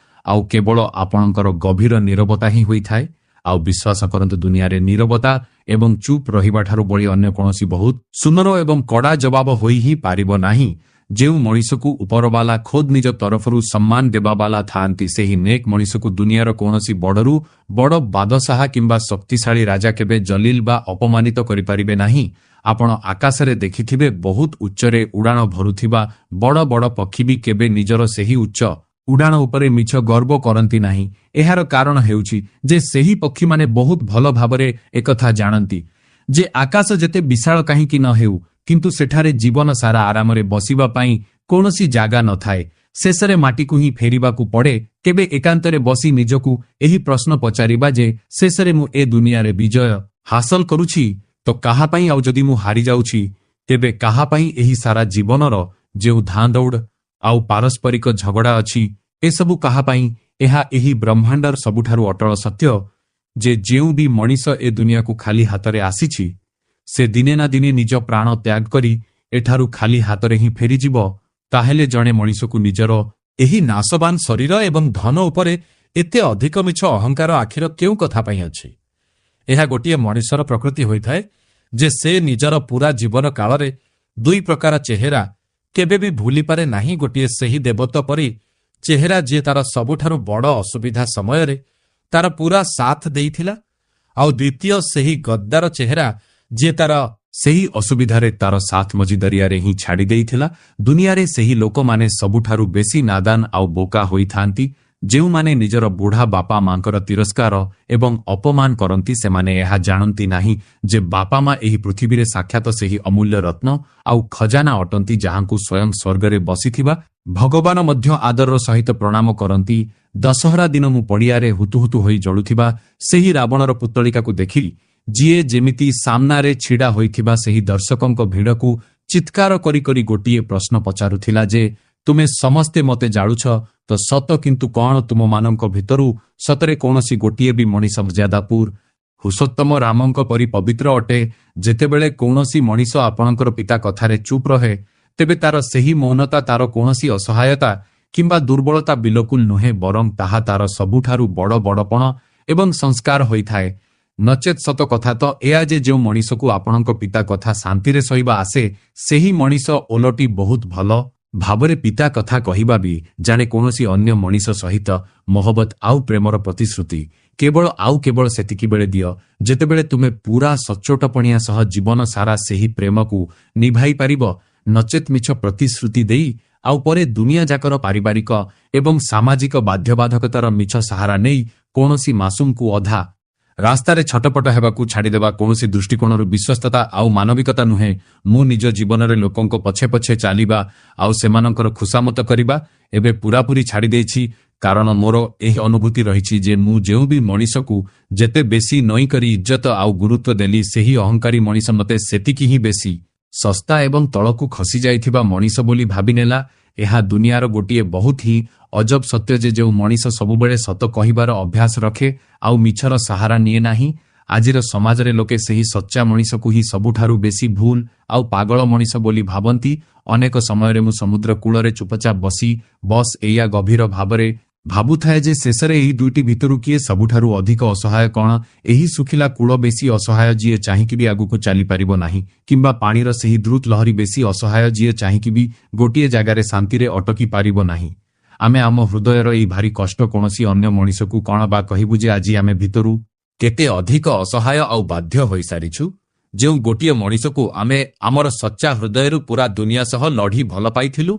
ଆଉ କେବଳ ଆପଣଙ୍କର ଗଭୀର ନୀରବତା ହିଁ ହୋଇଥାଏ। ଆଉ ବିଶ୍ୱାସ କରନ୍ତୁ, ଦୁନିଆରେ ନୀରବତା ଏବଂ ଚୁପ୍ ରହିବାଠାରୁ ବଳି ଅନ୍ୟ କୌଣସି ବହୁତ ସୁନ୍ଦର ଏବଂ କଡ଼ା ଜବାବ ହୋଇ ହିଁ ପାରିବ ନାହିଁ। ଯେଉଁ ମଣିଷକୁ ଉପରବାଲା ଖୋଦ୍ ନିଜ ତରଫରୁ ସମ୍ମାନ ଦେବାବାଲା ଥାଆନ୍ତି, ସେହି ନେକ୍ ମଣିଷକୁ ଦୁନିଆର କୌଣସି ବଡ଼ରୁ ବଡ଼ ବାଦଶାହା କିମ୍ବା ଶକ୍ତିଶାଳୀ ରାଜା କେବେ ଜଲିଲ ବା ଅପମାନିତ କରିପାରିବେ ନାହିଁ। ଆପଣ ଆକାଶରେ ଦେଖିଥିବେ ବହୁତ ଉଚ୍ଚରେ ଉଡ଼ାଣ ଭରୁଥିବା ବଡ଼ ବଡ଼ ପକ୍ଷୀ ବି କେବେ ନିଜର ସେହି ଉଚ୍ଚ ଉଡ଼ାଣ ଉପରେ ମିଛ ଗର୍ବ କରନ୍ତି ନାହିଁ। ଏହାର କାରଣ ହେଉଛି ଯେ ସେହି ପକ୍ଷୀମାନେ ବହୁତ ଭଲ ଭାବରେ ଏକଥା ଜାଣନ୍ତି ଯେ ଆକାଶ ଯେତେ ବିଶାଳ କାହିଁକି ନ ହେଉ କିନ୍ତୁ ସେଠାରେ ଜୀବନ ସାରା ଆରାମରେ ବସିବା ପାଇଁ କୌଣସି ଜାଗା ନଥାଏ। ଶେଷରେ ମାଟିକୁ ହିଁ ଫେରିବାକୁ ପଡ଼େ। କେବେ ଏକାନ୍ତରେ ବସି ନିଜକୁ ଏହି ପ୍ରଶ୍ନ ପଚାରିବା ଯେ ଶେଷରେ ମୁଁ ଏ ଦୁନିଆରେ ବିଜୟ ହାସଲ କରୁଛି ତ କାହା ପାଇଁ, ଆଉ ଯଦି ମୁଁ ହାରିଯାଉଛି ତେବେ କାହା ପାଇଁ? ଏହି ସାରା ଜୀବନର ଯେଉଁ ଧାଁ ଦୌଡ଼ ଆଉ ପାରସ୍ପରିକ ଝଗଡ଼ା ଅଛି ଏସବୁ କାହା ପାଇଁ? ଏହା ଏହି ବ୍ରହ୍ମାଣ୍ଡର ସବୁଠାରୁ ଅଟଳ ସତ୍ୟ ଯେ ଯେଉଁ ବି ମଣିଷ ଏ ଦୁନିଆକୁ ଖାଲି ହାତରେ ଆସିଛି ସେ ଦିନେ ନା ଦିନେ ନିଜ ପ୍ରାଣ ତ୍ୟାଗ କରି ଏଠାରୁ ଖାଲି ହାତରେ ହିଁ ଫେରିଯିବ। ତାହେଲେ ଜଣେ ମଣିଷକୁ ନିଜର ଏହି ନାଶବାନ ଶରୀର ଏବଂ ଧନ ଉପରେ ଏତେ ଅଧିକ ମିଛ ଅହଙ୍କାର ଆଖିର କେଉଁ କଥା ପାଇଁ ଅଛି? ଏହା ଗୋଟିଏ ମଣିଷର ପ୍ରକୃତି ହୋଇଥାଏ ଯେ ସେ ନିଜର ପୂରା ଜୀବନ କାଳରେ ଦୁଇ ପ୍ରକାର ଚେହେରା କେବେ ବି ଭୁଲିପାରେ ନାହିଁ। ଗୋଟିଏ ସେହି ଦେବତା ପରି ଚେହେରା ଯିଏ ତାର ସବୁଠାରୁ ବଡ଼ ଅସୁବିଧା ସମୟରେ ତାର ପୂରା ସାଥ ଦେଇଥିଲା, ଆଉ ଦ୍ୱିତୀୟ ସେହି ଗଦ୍ଦାର ଚେହେରା ଯିଏ ତାର ସେହି ଅସୁବିଧାରେ ତାର ସାଥ ମଜିଦାରିଆରେ ହିଁ ଛାଡ଼ି ଦେଇଥିଲା। ଦୁନିଆରେ ସେହି ଲୋକମାନେ ସବୁଠାରୁ ବେଶି ନାଦାନ ଆଉ ବୋକା ହୋଇଥାନ୍ତି, ଯେଉଁମାନେ ନିଜର ବୁଢ଼ା ବାପା ମାଙ୍କର ତିରସ୍କାର ଏବଂ ଅପମାନ କରନ୍ତି। ସେମାନେ ଏହା ଜାଣନ୍ତି ନାହିଁ ଯେ ବାପା ମା ଏହି ପୃଥିବୀରେ ସାକ୍ଷାତ ସେହି ଅମୂଲ୍ୟ ରତ୍ନ ଆଉ ଖଜାନା ଅଟନ୍ତି, ଯାହାଙ୍କୁ ସ୍ୱୟଂ ସ୍ୱର୍ଗରେ ବସିଥିବା ଭଗବାନ ମଧ୍ୟ ଆଦରର ସହିତ ପ୍ରଣାମ କରନ୍ତି। ଦଶହରା ଦିନ ମୁଁ ପଡ଼ିଆରେ ହୁତୁହୁତୁ ହୋଇ ଜଳୁଥିବା ସେହି ରାବଣର ପୁତଳିକାକୁ ଦେଖିଲି, ଯିଏ ଯେମିତି ସାମ୍ନାରେ ଛିଡ଼ା ହୋଇଥିବା ସେହି ଦର୍ଶକଙ୍କ ଭିଡ଼କୁ ଚିତ୍କାର କରି କରି ଗୋଟିଏ ପ୍ରଶ୍ନ ପଚାରୁଥିଲା ଯେ, ତୁମେ ସମସ୍ତେ ମୋତେ ଜାଳୁଛ ତ ସତ, କିନ୍ତୁ କ'ଣ ତୁମମାନଙ୍କ ଭିତରୁ ସତରେ କୌଣସି ଗୋଟିଏ ବି ମଣିଷ ମର୍ଯ୍ୟାଦାପୁର ପୁରୁଷୋତ୍ତମ ରାମଙ୍କ ପରି ପବିତ୍ର ଅଟେ? ଯେତେବେଳେ କୌଣସି ମଣିଷ ଆପଣଙ୍କର ପିତା କଥାରେ ଚୁପ୍ ରହେ, ତେବେ ତାର ସେହି ମୌନତା ତାର କୌଣସି ଅସହାୟତା କିମ୍ବା ଦୁର୍ବଳତା ବିଲକୁଲ ନୁହେଁ, ବରଂ ତାହା ତାର ସବୁଠାରୁ ବଡ଼ ବଡ଼ପଣ ଏବଂ ସଂସ୍କାର ହୋଇଥାଏ। ନଚେତ୍ ସତ କଥା ତ ଏହା ଯେ ଯେଉଁ ମଣିଷକୁ ଆପଣଙ୍କ ପିତା କଥା ଶାନ୍ତିରେ ସହିବା ଆସେ, ସେହି ମଣିଷ ଓଲଟି ବହୁତ ଭଲ ଭାବରେ ପିତା କଥା କହିବା ବି ଜାଣେ। କୌଣସି ଅନ୍ୟ ମଣିଷ ସହିତ ମହବତ ଆଉ ପ୍ରେମର ପ୍ରତିଶ୍ରୁତି କେବଳ ସେତିକି ବେଳେ ଦିଅ ଯେତେବେଳେ ତୁମେ ପୂରା ସଚ୍ଚୋଟପଣିଆ ସହ ଜୀବନ ସାରା ସେହି ପ୍ରେମକୁ ନିଭାଇ ପାରିବ। ନଚେତ୍ ମିଛ ପ୍ରତିଶ୍ରୁତି ଦେଇ ଆଉ ପରେ ଦୁନିଆ ଯାକର ପାରିବାରିକ ଏବଂ ସାମାଜିକ ବାଧ୍ୟବାଧକତାର ମିଛ ସାହାରା ନେଇ କୌଣସି ମାସୁମକୁ ଅଧା ରାସ୍ତାରେ ଛଟପଟ ହେବାକୁ ଛାଡ଼ିଦେବା କୌଣସି ଦୃଷ୍ଟିକୋଣରୁ ବିଶ୍ୱସ୍ତତା ଆଉ ମାନବିକତା ନୁହେଁ। ମୁଁ ନିଜ ଜୀବନରେ ଲୋକଙ୍କ ପଛେ ପଛେ ଚାଲିବା ଆଉ ସେମାନଙ୍କର ଖୁସାମତ କରିବା ଏବେ ପୂରାପୂରି ଛାଡ଼ି ଦେଇଛି, କାରଣ ମୋର ଏହି ଅନୁଭୂତି ରହିଛି ଯେ ମୁଁ ଯେଉଁ ବି ମଣିଷକୁ ଯେତେ ବେଶି ନଈକରି ଇଜ୍ଜତ ଆଉ ଗୁରୁତ୍ୱ ଦେଲି, ସେହି ଅହଙ୍କାରୀ ମଣିଷ ମୋତେ ସେତିକି ହିଁ ବେଶି ଶସ୍ତା ଏବଂ ତଳକୁ ଖସିଯାଇଥିବା ମଣିଷ ବୋଲି ଭାବିନେଲା। ଏହା ଦୁନିଆର ଗୋଟିଏ ବହୁତ ହିଁ ଅଜବ ସତ୍ୟ ଯେ ଯେଉଁ ମଣିଷ ସବୁବେଳେ ସତ କହିବାର ଅଭ୍ୟାସ ରଖେ ଆଉ ମିଛର ସାହାରା ନିଏ ନାହିଁ, ଆଜିର ସମାଜରେ ଲୋକେ ସେହି ସଚ୍ଚା ମଣିଷକୁ ହିଁ ସବୁଠାରୁ ବେଶି ଭୁଲ ଆଉ ପାଗଳ ମଣିଷ ବୋଲି ଭାବନ୍ତି। ଅନେକ ସମୟରେ ମୁଁ ସମୁଦ୍ର କୂଳରେ ଚୁପଚାପ ବସି ବସ୍ ଏଇଆ ଗଭୀର ଭାବରେ ଭାବୁଥାଏ ଯେ ଶେଷରେ ଏହି ଦୁଇଟି ଭିତରୁ କିଏ ସବୁଠାରୁ ଅଧିକ ଅସହାୟ? କ'ଣ ଏହି ଶୁଖିଲା କୂଳ ବେଶି ଅସହାୟ, ଯିଏ ଚାହିଁକି ବି ଆଗକୁ ଚାଲିପାରିବ ନାହିଁ, କିମ୍ବା ପାଣିର ସେହି ଦ୍ରୁତ ଲହରୀ ବେଶି ଅସହାୟ, ଯିଏ ଚାହିଁକି ବି ଗୋଟିଏ ଜାଗାରେ ଶାନ୍ତିରେ ଅଟକି ପାରିବ ନାହିଁ? ଆମେ ଆମ ହୃଦୟର ଏହି ଭାରି କଷ୍ଟ କୌଣସି ଅନ୍ୟ ମଣିଷକୁ କ'ଣ ବା କହିବୁ ଯେ ଆଜି ଆମେ ଭିତରୁ କେତେ ଅଧିକ ଅସହାୟ ଆଉ ବାଧ୍ୟ ହୋଇସାରିଛୁ? ଯେଉଁ ଗୋଟିଏ ମଣିଷକୁ ଆମେ ଆମର ସଚ୍ଚା ହୃଦୟରୁ ପୂରା ଦୁନିଆ ସହ ଲଢ଼ି ଭଲ ପାଇଥିଲୁ,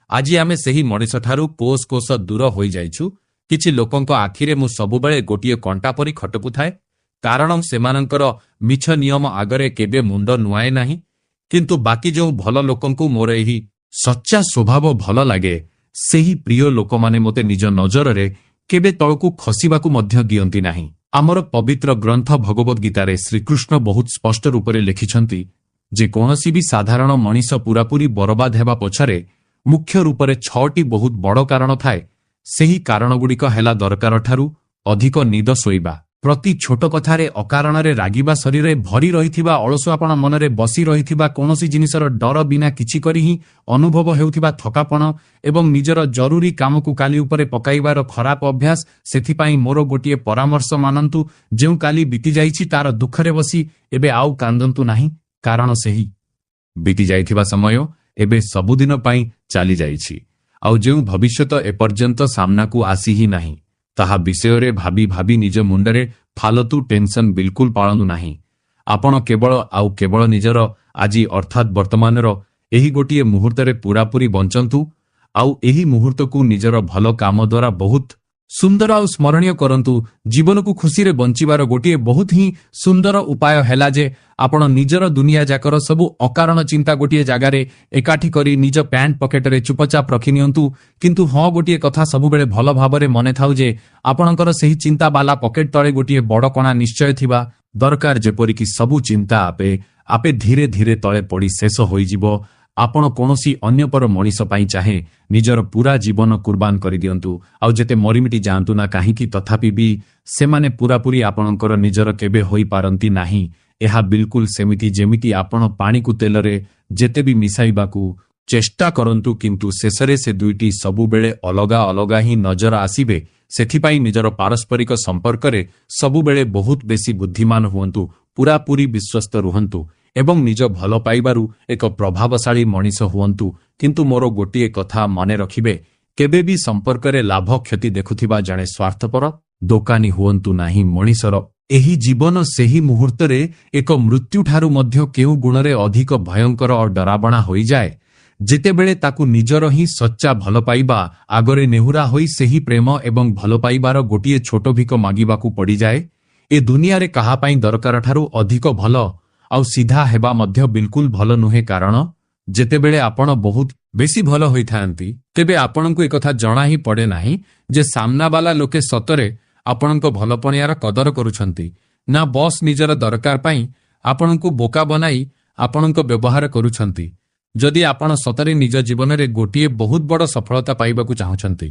ଆଜି ଆମେ ସେହି ମଣିଷଠାରୁ କୋଷ କୋଷ ଦୂର ହୋଇଯାଇଛୁ। କିଛି ଲୋକଙ୍କ ଆଖିରେ ମୁଁ ସବୁବେଳେ ଗୋଟିଏ କଣ୍ଟା ପରି ଖଟକୁଥାଏ, କାରଣ ସେମାନଙ୍କର ମିଛ ନିୟମ ଆଗରେ କେବେ ମୁଣ୍ଡ ନୁଆଏ ନାହିଁ। କିନ୍ତୁ ବାକି ଯେଉଁ ଭଲ ଲୋକଙ୍କୁ ମୋର ଏହି ସଚ୍ଚା ସ୍ୱଭାବ ଭଲ ଲାଗେ, ସେହି ପ୍ରିୟ ଲୋକମାନେ ମୋତେ ନିଜ ନଜରରେ କେବେ ତଳକୁ ଖସିବାକୁ ମଧ୍ୟ ଦିଅନ୍ତି ନାହିଁ। ଆମର ପବିତ୍ର ଗ୍ରନ୍ଥ ଭଗବତ ଗୀତାରେ ଶ୍ରୀକୃଷ୍ଣ ବହୁତ ସ୍ପଷ୍ଟ ରୂପରେ ଲେଖିଛନ୍ତି ଯେ କୌଣସି ବି ସାଧାରଣ ମଣିଷ ପୂରାପୂରି ବରବାଦ ହେବା ପଛରେ ମୁଖ୍ୟ ରୂପରେ 6ଟି ବହୁତ ବଡ଼ କାରଣ ଥାଏ। ସେହି କାରଣଗୁଡ଼ିକ ହେଲା ଦରକାରଠାରୁ ଅଧିକ ନିଦ ଶୋଇବା, ପ୍ରତି ଛୋଟ କଥାରେ ଅକାରଣରେ ରାଗିବା, ଶରୀରରେ ଭରି ରହିଥିବା ଅଳସୁଆପଣ, ମନରେ ବସି ରହିଥିବା କୌଣସି ଜିନିଷର ଡର ବିନା କିଛି କରି ହିଁ ଅନୁଭବ ହେଉଥିବା ଥକାପଣ ଏବଂ ନିଜର ଜରୁରୀ କାମକୁ କାଲି ଉପରେ ପକାଇବାର ଖରାପ ଅଭ୍ୟାସ। ସେଥିପାଇଁ ମୋର ଗୋଟିଏ ପରାମର୍ଶ ମାନନ୍ତୁ, ଯେଉଁ କାଲି ବିତିଯାଇଛି ତାର ଦୁଃଖରେ ବସି ଏବେ ଆଉ କାନ୍ଦନ୍ତୁ ନାହିଁ, କାରଣ ସେହି ବିତିଯାଇଥିବା ସମୟ ଏବେ ସବୁଦିନ ପାଇଁ ଚାଲିଯାଇଛି, ଆଉ ଯେଉଁ ଭବିଷ୍ୟତ ଏପର୍ଯ୍ୟନ୍ତ ସାମ୍ନାକୁ ଆସି ହିଁ ନାହିଁ, ତାହା ବିଷୟରେ ଭାବି ଭାବି ନିଜ ମୁଣ୍ଡରେ ଫାଲତୁ ଟେନସନ ବିଲକୁଲ ପାଳନ୍ତୁ ନାହିଁ। ଆପଣ କେବଳ ନିଜର ଆଜି ଅର୍ଥାତ୍ ବର୍ତ୍ତମାନର ଏହି ଗୋଟିଏ ମୁହୂର୍ତ୍ତରେ ପୂରାପୂରି ବଞ୍ଚନ୍ତୁ, ଆଉ ଏହି ମୁହୂର୍ତ୍ତକୁ ନିଜର ଭଲ କାମ ଦ୍ୱାରା ବହୁତ ସୁନ୍ଦର ଆଉ ସ୍ମରଣୀୟ କରନ୍ତୁ। ଜୀବନକୁ ଖୁସିରେ ବଞ୍ଚିବାର ଗୋଟିଏ ବହୁତ ହିଁ ସୁନ୍ଦର ଉପାୟ ହେଲା ଯେ ଆପଣ ନିଜର ଦୁନିଆ ଯାକର ସବୁ ଅକାରଣ ଚିନ୍ତା ଗୋଟିଏ ଜାଗାରେ ଏକାଠି କରି ନିଜ ପ୍ୟାଣ୍ଟ ପକେଟରେ ଚୁପଚାପ ରଖିନିଅନ୍ତୁ। କିନ୍ତୁ ହଁ, ଗୋଟିଏ କଥା ସବୁବେଳେ ଭଲ ଭାବରେ ମନେ ଥାଉ ଯେ ଆପଣଙ୍କର ସେହି ଚିନ୍ତା ବାଲା ପକେଟ ତଳେ ଗୋଟିଏ ବଡ଼ କଣା ନିଶ୍ଚୟ ଥିବା ଦରକାର, ଯେପରିକି ସବୁ ଚିନ୍ତା ଆପେ ଧୀରେ ଧୀରେ ତଳେ ପଡ଼ି ଶେଷ ହୋଇଯିବ। ଆପଣ କୌଣସି ଅନ୍ୟପର ମଣିଷ ପାଇଁ ଚାହେଁ ନିଜର ପୂରା ଜୀବନ କୁର୍ବାନ କରିଦିଅନ୍ତୁ, ଆଉ ଯେତେ ମରିମିଟି ଯାଆନ୍ତୁ ନା କାହିଁକି, ତଥାପି ବି ସେମାନେ ପୂରାପୂରି ଆପଣଙ୍କର ନିଜର କେବେ ହୋଇପାରନ୍ତି ନାହିଁ। ଏହା ବିଲକୁଲ ସେମିତି ଯେମିତି ଆପଣ ପାଣିକୁ ତେଲରେ ଯେତେ ବି ମିଶାଇବାକୁ ଚେଷ୍ଟା କରନ୍ତୁ, କିନ୍ତୁ ଶେଷରେ ସେ ଦୁଇଟି ସବୁବେଳେ ଅଲଗା ଅଲଗା ହିଁ ନଜର ଆସିବେ। ସେଥିପାଇଁ ନିଜର ପାରସ୍ପରିକ ସମ୍ପର୍କରେ ସବୁବେଳେ ବହୁତ ବେଶୀ ବୁଦ୍ଧିମାନ ହୁଅନ୍ତୁ, ପୂରାପୂରି ବିଶ୍ୱସ୍ତ ରୁହନ୍ତୁ ଏବଂ ନିଜ ଭଲ ପାଇବାରୁ ଏକ ପ୍ରଭାବଶାଳୀ ମଣିଷ ହୁଅନ୍ତୁ। କିନ୍ତୁ ମୋର ଗୋଟିଏ କଥା ମନେ ରଖିବେ, କେବେ ବି ସମ୍ପର୍କରେ ଲାଭ କ୍ଷତି ଦେଖୁଥିବା ଜଣେ ସ୍ୱାର୍ଥପର ଦୋକାନୀ ହୁଅନ୍ତୁ ନାହିଁ। ମଣିଷର ଏହି ଜୀବନ ସେହି ମୁହୂର୍ତ୍ତରେ ଏକ ମୃତ୍ୟୁଠାରୁ ମଧ୍ୟ କେଉଁ ଗୁଣରେ ଅଧିକ ଭୟଙ୍କର ଓ ଡରାବଣା ହୋଇଯାଏ, ଯେତେବେଳେ ତାକୁ ନିଜର ହିଁ ସଚ୍ଚା ଭଲ ପାଇବା ଆଗରେ ନେହୁରା ହୋଇ ସେହି ପ୍ରେମ ଏବଂ ଭଲ ପାଇବାର ଗୋଟିଏ ଛୋଟ ଭିକ ମାଗିବାକୁ ପଡ଼ିଯାଏ। ଏ ଦୁନିଆରେ କାହା ପାଇଁ ଦରକାରଠାରୁ ଅଧିକ ଭଲ ଆଉ ସିଧା ହେବା ମଧ୍ୟ ବିଲକୁଲ ଭଲ ନୁହେଁ, କାରଣ ଯେତେବେଳେ ଆପଣ ବହୁତ ବେଶୀ ଭଲ ହୋଇଥାନ୍ତି ତେବେ ଆପଣଙ୍କୁ ଏକଥା ଜଣା ହିଁ ପଡ଼େ ନାହିଁ ଯେ ସାମ୍ନାବାଲା ଲୋକେ ସତରେ ଆପଣଙ୍କ ଭଲପଣିଆର କଦର କରୁଛନ୍ତି ନା ବସ୍ ନିଜର ଦରକାର ପାଇଁ ଆପଣଙ୍କୁ ବୋକା ବନାଇ ଆପଣଙ୍କ ବ୍ୟବହାର କରୁଛନ୍ତି। ଯଦି ଆପଣ ସତରେ ନିଜ ଜୀବନରେ ଗୋଟିଏ ବହୁତ ବଡ଼ ସଫଳତା ପାଇବାକୁ ଚାହୁଁଛନ୍ତି,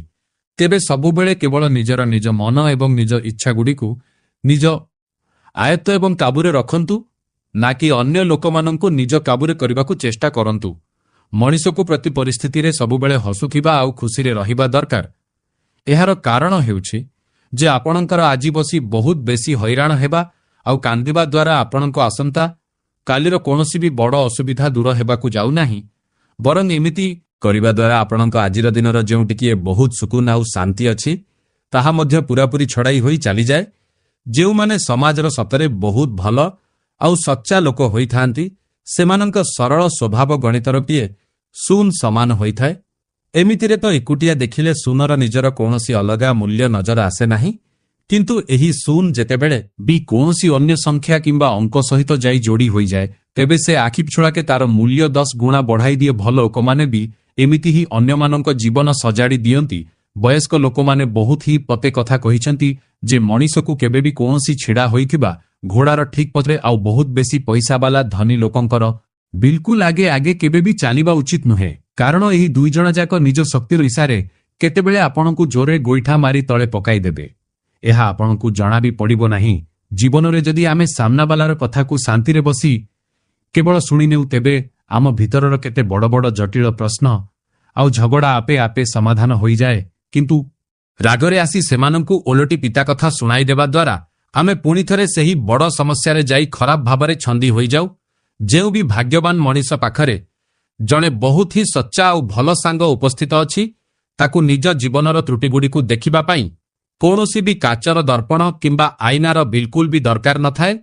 ତେବେ ସବୁବେଳେ କେବଳ ନିଜ ମନ ଏବଂ ନିଜ ଇଚ୍ଛାଗୁଡ଼ିକୁ ନିଜ ଆୟତ୍ତ ଏବଂ କାବୁରେ ରଖନ୍ତୁ, ନା କି ଅନ୍ୟ ଲୋକମାନଙ୍କୁ ନିଜ କାବୁରେ କରିବାକୁ ଚେଷ୍ଟା କରନ୍ତୁ। ମଣିଷକୁ ପ୍ରତି ପରିସ୍ଥିତିରେ ସବୁବେଳେ ହସୁଥିବା ଆଉ ଖୁସିରେ ରହିବା ଦରକାର। ଏହାର କାରଣ ହେଉଛି ଯେ ଆପଣଙ୍କର ଆଜି ବସି ବହୁତ ବେଶୀ ହଇରାଣ ହେବା ଆଉ କାନ୍ଦିବା ଦ୍ୱାରା ଆପଣଙ୍କ ଆସନ୍ତା କାଲିର କୌଣସି ବି ବଡ଼ ଅସୁବିଧା ଦୂର ହେବାକୁ ଯାଉନାହିଁ, ବରଂ ଏମିତି କରିବା ଦ୍ୱାରା ଆପଣଙ୍କ ଆଜିର ଦିନର ଯେଉଁ ଟିକିଏ ବହୁତ ସୁକୁନ ଆଉ ଶାନ୍ତି ଅଛି ତାହା ମଧ୍ୟ ପୂରାପୂରି ଛଡ଼ାଇ ହୋଇ ଚାଲିଯାଏ। ଯେଉଁମାନେ ସମାଜର ସତରେ ବହୁତ ଭଲ ଆଉ ସଚ୍ଚା ଲୋକ ହୋଇଥାନ୍ତି, ସେମାନଙ୍କ ସରଳ ସ୍ୱଭାବ ଗଣିତରଟିଏ ଶୂନ ସମାନ ହୋଇଥାଏ। ଏମିତିରେ ତ ଏକୁଟିଆ ଦେଖିଲେ ଶୂନର ନିଜର କୌଣସି ଅଲଗା ମୂଲ୍ୟ ନଜର ଆସେ ନାହିଁ, କିନ୍ତୁ ଏହି ଶୂନ ଯେତେବେଳେ ବି କୌଣସି ଅନ୍ୟ ସଂଖ୍ୟା କିମ୍ବା ଅଙ୍କ ସହିତ ଯାଇ ଯୋଡ଼ି ହୋଇଯାଏ, ତେବେ ସେ ଆଖିପିଛୁଳାକେ ତାର ମୂଲ୍ୟ 10 ଗୁଣା ବଢ଼ାଇ ଦିଏ। ଭଲ ଲୋକମାନେ ବି ଏମିତି ହିଁ ଅନ୍ୟମାନଙ୍କ ଜୀବନ ସଜାଡ଼ି ଦିଅନ୍ତି। ବୟସ୍କ ଲୋକମାନେ ବହୁତ ହିଁ ପତେ କଥା କହିଛନ୍ତି ଯେ ମଣିଷକୁ କେବେ ବି କୌଣସି ଛିଡ଼ା ହୋଇଥିବା ଘୋଡ଼ାର ଠିକ୍ ପଛରେ ଆଉ ବହୁତ ବେଶୀ ପଇସାବାଲା ଧନୀ ଲୋକଙ୍କର ବିଲକୁଲ ଆଗେ ଆଗେ କେବେ ବି ଚାଲିବା ଉଚିତ ନୁହେଁ, କାରଣ ଏହି ଦୁଇ ଜଣ ଯାକ ନିଜ ଶକ୍ତିର ଇସାରେ କେତେବେଳେ ଆପଣଙ୍କୁ ଜୋରରେ ଗୋଇଠା ମାରି ତଳେ ପକାଇଦେବେ। ଏହା ଆପଣଙ୍କୁ ଜଣା ବି ପଡ଼ିବ ନାହିଁ। ଜୀବନରେ ଯଦି ଆମେ ସାମ୍ନାବାଲାର କଥାକୁ ଶାନ୍ତିରେ ବସି କେବଳ ଶୁଣିନେଉ, ତେବେ ଆମ ଭିତରର କେତେ ବଡ଼ ବଡ଼ ଜଟିଳ ପ୍ରଶ୍ନ ଆଉ ଝଗଡ଼ା ଆପେ ଆପେ ସମାଧାନ ହୋଇଯାଏ। କିନ୍ତୁ ରାଗରେ ଆସି ସେମାନଙ୍କୁ ଓଲଟି ପିତା କଥା ଶୁଣାଇ ଦେବା ଦ୍ୱାରା ଆମେ ପୁଣି ଥରେ ସେହି ବଡ଼ ସମସ୍ୟାରେ ଯାଇ ଖରାପ ଭାବରେ ଛନ୍ଦି ହୋଇଯାଉ। ଯେଉଁ ବି ଭାଗ୍ୟବାନ ମଣିଷ ପାଖରେ ଜଣେ ବହୁତ ହିଁ ସଚ୍ଚା ଆଉ ଭଲ ସାଙ୍ଗ ଉପସ୍ଥିତ ଅଛି, ତାକୁ ନିଜ ଜୀବନର ତ୍ରୁଟିଗୁଡ଼ିକୁ ଦେଖିବା ପାଇଁ କୌଣସି ବି କାଚର ଦର୍ପଣ କିମ୍ବା ଆଇନାର ବିଲକୁଲ ବି ଦରକାର ନଥାଏ।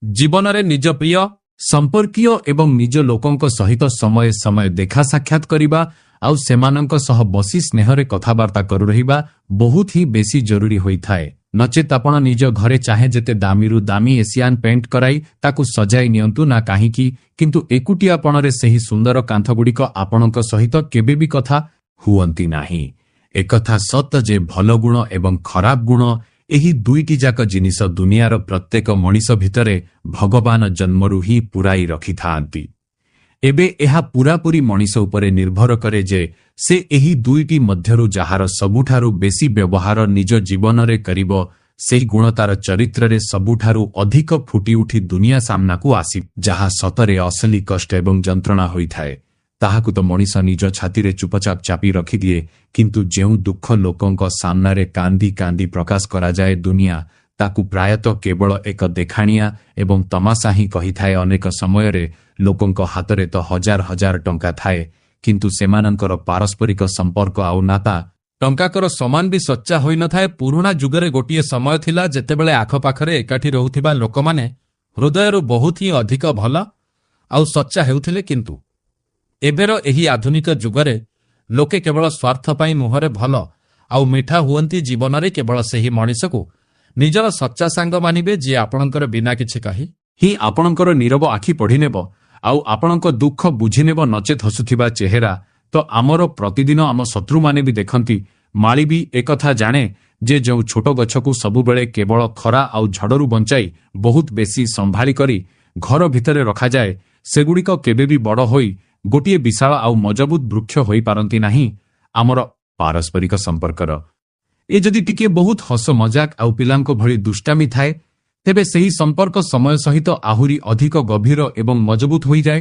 ଜୀବନରେ ନିଜ ପ୍ରିୟ ସମ୍ପର୍କୀୟ ଏବଂ ନିଜ ଲୋକଙ୍କ ସହିତ ସମୟ ସମୟ ଦେଖା ସାକ୍ଷାତ କରିବା ଆଉ ସେମାନଙ୍କ ସହ ବସି ସ୍ନେହରେ କଥାବାର୍ତ୍ତା କରୁ ରହିବା ବହୁତ ହିଁ ବେଶୀ ଜରୁରୀ ହୋଇଥାଏ। ନଚେତ୍ ଆପଣ ନିଜ ଘରେ ଚାହେଁ ଯେତେ ଦାମିରୁ ଦାମୀ ଏସିଆନ୍ ପେଣ୍ଟ କରାଇ ତାକୁ ସଜାଇ ନିଅନ୍ତୁ ନା କାହିଁକି, କିନ୍ତୁ ଏକୁଟିଆପଣରେ ସେହି ସୁନ୍ଦର କାନ୍ଥଗୁଡ଼ିକ ଆପଣଙ୍କ ସହିତ କେବେ ବି କଥା ହୁଅନ୍ତି ନାହିଁ। ଏକଥା ସତ ଯେ ଭଲ ଗୁଣ ଏବଂ ଖରାପ ଗୁଣ, ଏହି ଦୁଇଟି ଯାକ ଜିନିଷ ଦୁନିଆର ପ୍ରତ୍ୟେକ ମଣିଷ ଭିତରେ ଭଗବାନ ଜନ୍ମରୁ ହିଁ ପୁରାଇ ରଖିଥାନ୍ତି। ଏବେ ଏହା ପୂରାପୂରି ମଣିଷ ଉପରେ ନିର୍ଭର କରେ ଯେ ସେ ଏହି ଦୁଇଟି ମଧ୍ୟରୁ ଯାହାର ସବୁଠାରୁ ବେଶୀ ବ୍ୟବହାର ନିଜ ଜୀବନରେ କରିବ, ସେହି ଗୁଣ ତାର ଚରିତ୍ରରେ ସବୁଠାରୁ ଅଧିକ ଫୁଟି ଉଠି ଦୁନିଆ ସାମ୍ନାକୁ ଆସି ଯାହା ସତରେ ଅସଲି କଷ୍ଟ ଏବଂ ଯନ୍ତ୍ରଣା ହୋଇଥାଏ, ତାହାକୁ ତ ମଣିଷ ନିଜ ଛାତିରେ ଚୁପଚାପ ଚାପି ରଖିଦିଏ। କିନ୍ତୁ ଯେଉଁ ଦୁଃଖ ଲୋକଙ୍କ ସାମ୍ନାରେ କାନ୍ଦି କାନ୍ଦି ପ୍ରକାଶ କରାଯାଏ, ଦୁନିଆ ତାକୁ ପ୍ରାୟତଃ କେବଳ ଏକ ଦେଖାଣିଆ ଏବଂ ତମାସା ହିଁ କହିଥାଏ। ଅନେକ ସମୟରେ ଲୋକଙ୍କ ହାତରେ ତ ହଜାର ହଜାର ଟଙ୍କା ଥାଏ, କିନ୍ତୁ ସେମାନଙ୍କର ପାରସ୍ପରିକ ସମ୍ପର୍କ ଆଉ ନାତା ଟଙ୍କାକର ସମାନ ବି ସଚ୍ଚା ହୋଇନଥାଏ। ପୁରୁଣା ଯୁଗରେ ଗୋଟିଏ ସମୟ ଥିଲା ଯେତେବେଳେ ଆଖପାଖରେ ଏକାଠି ରହୁଥିବା ଲୋକମାନେ ହୃଦୟରୁ ବହୁତ ହିଁ ଅଧିକ ଭଲ ଆଉ ସଚ୍ଚା ହେଉଥିଲେ, କିନ୍ତୁ ଏବେର ଏହି ଆଧୁନିକ ଯୁଗରେ ଲୋକେ କେବଳ ସ୍ୱାର୍ଥ ପାଇଁ ମୁହଁରେ ଭଲ ଆଉ ମିଠା ହୁଅନ୍ତି। ଜୀବନରେ କେବଳ ସେହି ମଣିଷକୁ ନିଜର ସଚ୍ଚା ସାଙ୍ଗ ମାନିବେ ଯିଏ ଆପଣଙ୍କର ବିନା କିଛି କହି ହିଁ ଆପଣଙ୍କର ନୀରବ ଆଖି ପଢ଼ିନେବ ଆଉ ଆପଣଙ୍କ ଦୁଃଖ ବୁଝିନେବ। ନଚେତ୍ ହସୁଥିବା ଚେହେରା ତ ଆମର ପ୍ରତିଦିନ ଆମ ଶତ୍ରୁମାନେ ବି ଦେଖନ୍ତି। ମାଳି ବି ଏକଥା ଜାଣେ ଯେ ଯେଉଁ ଛୋଟ ଗଛକୁ ସବୁବେଳେ କେବଳ ଖରା ଆଉ ଝଡ଼ରୁ ବଞ୍ଚାଇ ବହୁତ ବେଶୀ ସମ୍ଭାଳି କରି ଘର ଭିତରେ ରଖାଯାଏ, ସେଗୁଡ଼ିକ କେବେ ବି ବଡ଼ ହୋଇ ଗୋଟିଏ ବିଶାଳ ଆଉ ମଜବୁତ ବୃକ୍ଷ ହୋଇପାରନ୍ତି ନାହିଁ। ଆମର ପାରସ୍ପରିକ ସମ୍ପର୍କର ଏ ଯଦି ଟିକିଏ ବହୁତ ହସ ମଜାକ ଆଉ ପିଲାଙ୍କ ଭଳି ଦୁଷ୍ଟାମି ଥାଏ, ତେବେ ସେହି ସମ୍ପର୍କ ସମୟ ସହିତ ଆହୁରି ଅଧିକ ଗଭୀର ଏବଂ ମଜବୁତ ହୋଇଯାଏ।